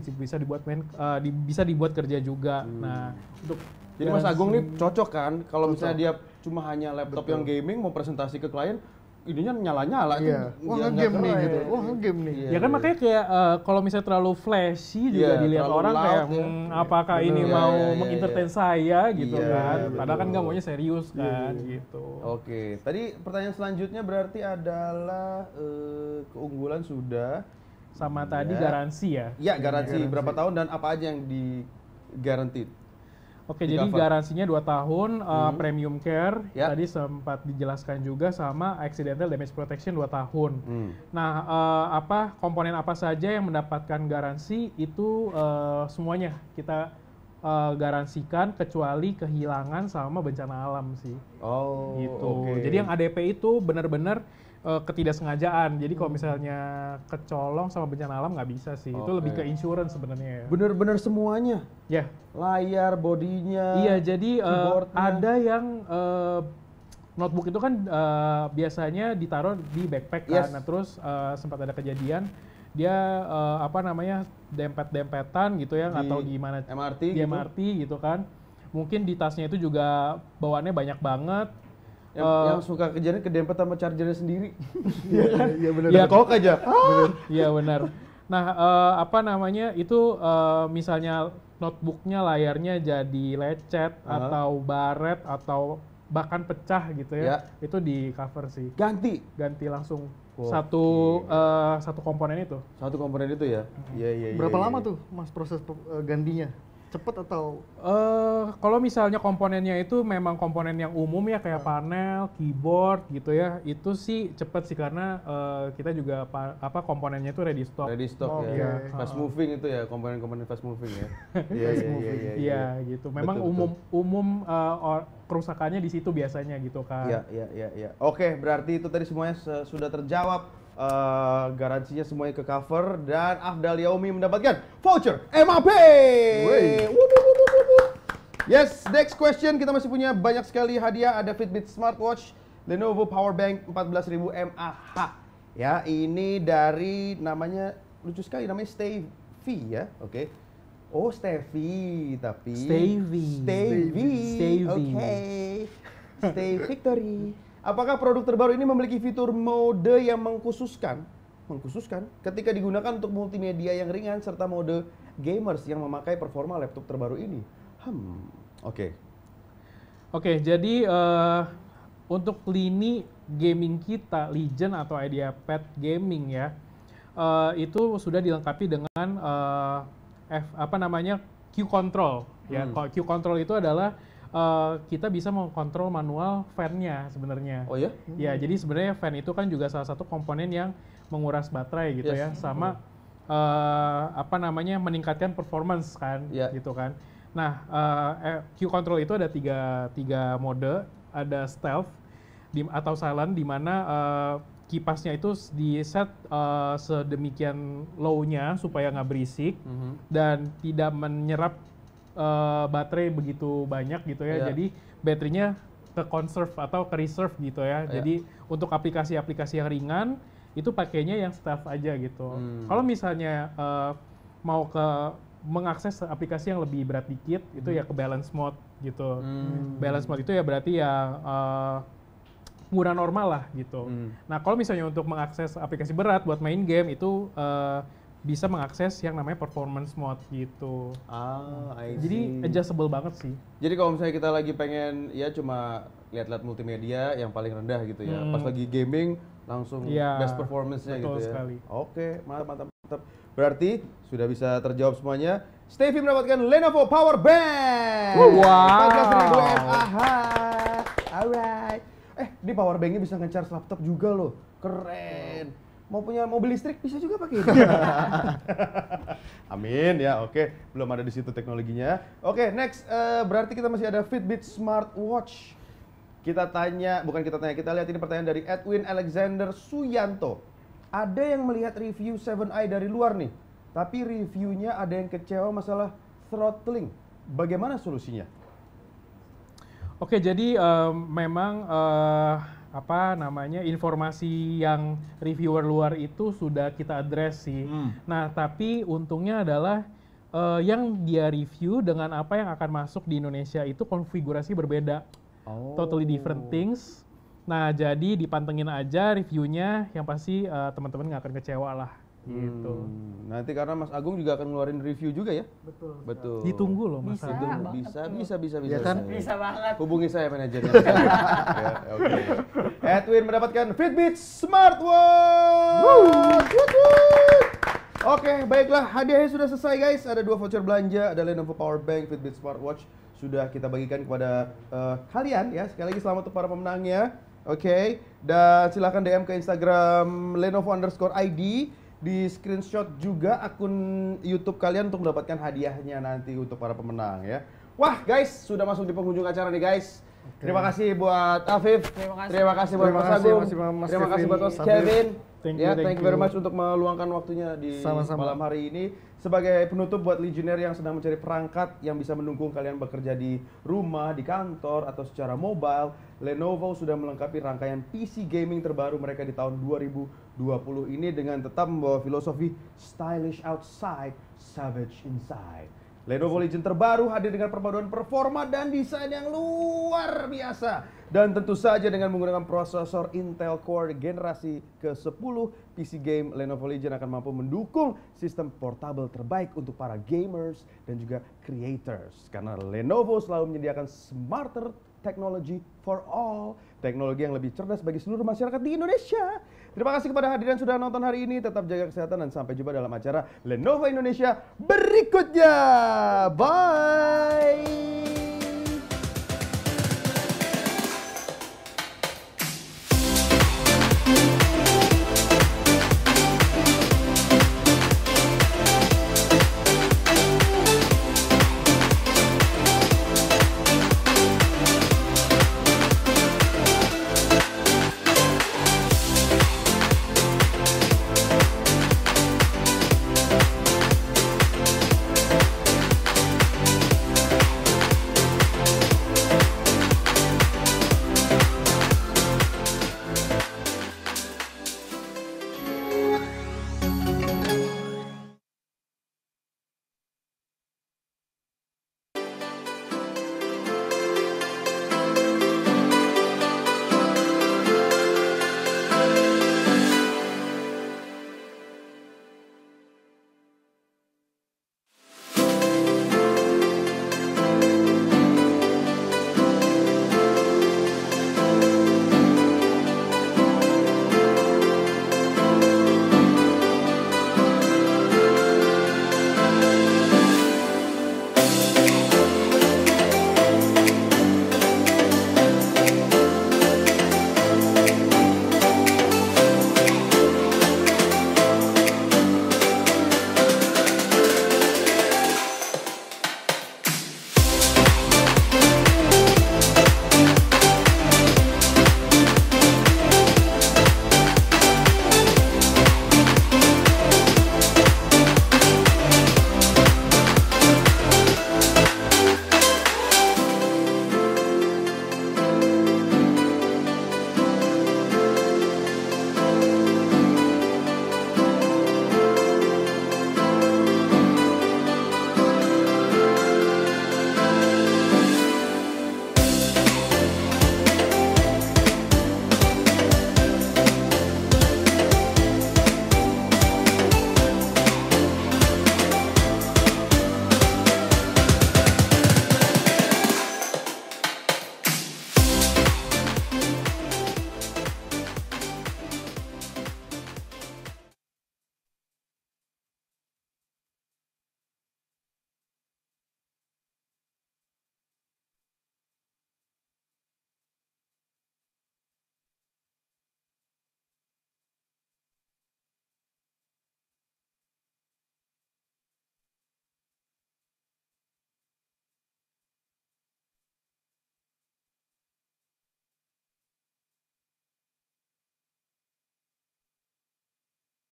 bisa dibuat kerja juga. Nah, untuk Jadi Mas Agung nih cocok kan kalau misalnya dia cuma hanya laptop yang gaming mau presentasi ke klien, ininya nyala-nyala Iya. tuh. Wah, nggak nge-game nih keren. gitu. Wah, nge-game nih. Iya, Ya kan iya. makanya kayak kalau misalnya terlalu flashy juga Iya, dilihat terlalu orang loud kayak ya. apakah Bener. ini Iya, mau iya, iya, mengentertain iya. saya gitu Iya, kan. betul. Padahal kan nggak maunya serius kan gitu. Oke, tadi pertanyaan selanjutnya berarti adalah keunggulan sudah. Sama tadi Iya. garansi ya. Ya, garansi berapa tahun dan apa aja yang di guaranteed? Oke, Di jadi cover. garansinya 2 tahun, premium care, Ya. tadi sempat dijelaskan juga sama accidental damage protection 2 tahun. Nah, komponen apa saja yang mendapatkan garansi itu semuanya kita garansikan kecuali kehilangan sama bencana alam sih. Oh, Gitu. oke. Jadi yang ADP itu benar-benar ketidaksengajaan. Jadi kalau misalnya kecolong sama bencana alam nggak bisa sih. Itu lebih ke insurance sebenarnya ya. bener-bener semuanya. Ya. Layar, bodinya. Iya, jadi keyboardnya. ada yang notebook itu kan biasanya ditaruh di backpack kan. Yes. Nah, terus sempat ada kejadian dia dempet-dempetan gitu ya, nggak Di tahu gimana MRT di gitu? MRT gitu kan. Mungkin di tasnya itu juga bawaannya banyak banget. Yang suka kejadian kedempet sama chargernya sendiri. Iya benar. Ya, Kok aja. Iya benar. Nah, itu misalnya notebooknya layarnya jadi lecet atau baret atau bahkan pecah gitu ya, itu di cover sih. Ganti. Ganti langsung Oke. satu komponen itu. Satu komponen itu ya? Iya, iya, iya. Berapa iya, lama iya. tuh Mas proses gantinya? Cepet atau Kalau misalnya komponennya itu memang komponen yang umum ya kayak panel, keyboard gitu ya, itu sih cepet sih karena kita juga komponennya itu ready stock. Ready stock Oke. ya. Fast moving itu ya, komponen-komponen fast moving ya. Iya, iya, iya, iya. Iya gitu. Memang Betul, umum kerusakannya di situ biasanya gitu kan. Iya, iya, iya, iya. Oke, berarti itu tadi semuanya sudah terjawab. Garansinya semuanya ke cover dan Afdal Yaumi mendapatkan voucher MAP. Yes, next question, kita masih punya banyak sekali hadiah. Ada Fitbit Smartwatch, Lenovo Powerbank 14.000 mAh. Ya, ini dari namanya lucu sekali, namanya Stevie ya. Oke. Oh, Stevie tapi Stevie. Oke. Stay Victory. Apakah produk terbaru ini memiliki fitur mode yang mengkhususkan ketika digunakan untuk multimedia yang ringan serta mode gamers yang memakai performa laptop terbaru ini? Oke. Oke, jadi untuk lini gaming kita, Legion atau IdeaPad Gaming ya, itu sudah dilengkapi dengan Q Control. Ya, Q Control itu adalah kita bisa mengontrol manual fan-nya sebenarnya. Oh ya? Ya, jadi sebenarnya fan itu kan juga salah satu komponen yang menguras baterai gitu ya, sama meningkatkan performance kan, gitu kan. Nah, Q Control itu ada tiga mode, ada stealth atau silent, di mana kipasnya itu di set sedemikian low-nya supaya nggak berisik dan tidak menyerap baterai begitu banyak gitu ya. Jadi baterainya ke conserve atau ke reserve gitu ya. Jadi untuk aplikasi-aplikasi yang ringan itu pakainya yang stealth aja gitu. Kalau misalnya mau mengakses aplikasi yang lebih berat dikit itu ya ke balance mode gitu. Balance mode itu ya berarti ya pengguna normal lah gitu. Nah, kalau misalnya untuk mengakses aplikasi berat buat main game itu bisa mengakses yang namanya performance mode gitu. Jadi adjustable banget sih. Jadi kalau misalnya kita lagi pengen ya cuma lihat-lihat multimedia yang paling rendah gitu ya. Pas lagi gaming langsung best performance-nya gitu ya. Sekali. Oke, mantap. Berarti sudah bisa terjawab semuanya. Stevie mendapatkan Lenovo Powerbank. Wow. 14.000 mAh. Alright. Di Powerbank-nya bisa nge-charge laptop juga loh. Keren. Mau punya mobil listrik bisa juga pakai itu. Amin ya, oke. Belum ada di situ teknologinya. Oke, next. Berarti kita masih ada Fitbit Smartwatch. Kita lihat ini pertanyaan dari Edwin Alexander Suyanto. Ada yang melihat review 7i dari luar nih, tapi reviewnya ada yang kecewa masalah throttling. Bagaimana solusinya? Oke, jadi memang informasi yang reviewer luar itu sudah kita address sih. Nah, tapi untungnya adalah yang dia review dengan apa yang akan masuk di Indonesia itu konfigurasi berbeda. Totally different things. Nah, jadi dipantengin aja reviewnya, yang pasti teman-teman nggak akan kecewa lah. Gitu. Nanti karena Mas Agung juga akan ngeluarin review juga ya? Betul. Ditunggu loh Mas. Bisa. Agung. Bisa. Ya kan? Bisa banget. Hubungi saya manajernya. Ya, oke. Edwin mendapatkan Fitbit Smartwatch. Oke, baiklah, hadiahnya sudah selesai guys. Ada 2 voucher belanja, ada Lenovo Powerbank, Fitbit Smartwatch. Sudah kita bagikan kepada kalian ya. Sekali lagi selamat untuk para pemenangnya. Oke, dan silakan DM ke Instagram Lenovo_ID. Di screenshot juga akun YouTube kalian untuk mendapatkan hadiahnya nanti untuk para pemenang ya. Wah guys, sudah masuk di penghujung acara nih guys. Terima kasih buat Afif. Terima kasih buat Mas Agung. Terima kasih buat Mas Kevin. Thank you very much untuk meluangkan waktunya di malam hari ini. Sebagai penutup buat Legionnaire yang sedang mencari perangkat yang bisa mendukung kalian bekerja di rumah, di kantor, atau secara mobile, Lenovo sudah melengkapi rangkaian PC gaming terbaru mereka di tahun 2020 ini dengan tetap membawa filosofi stylish outside, savage inside. Lenovo Legion terbaru hadir dengan perpaduan performa dan desain yang luar biasa. Dan tentu saja dengan menggunakan prosesor Intel Core generasi ke-10, PC game Lenovo Legion akan mampu mendukung sistem portable terbaik untuk para gamers dan juga creators. Karena Lenovo selalu menyediakan smarter technology for all, teknologi yang lebih cerdas bagi seluruh masyarakat di Indonesia. Terima kasih kepada hadirin sudah nonton hari ini. Tetap jaga kesehatan dan sampai jumpa dalam acara Lenovo Indonesia berikutnya. Bye.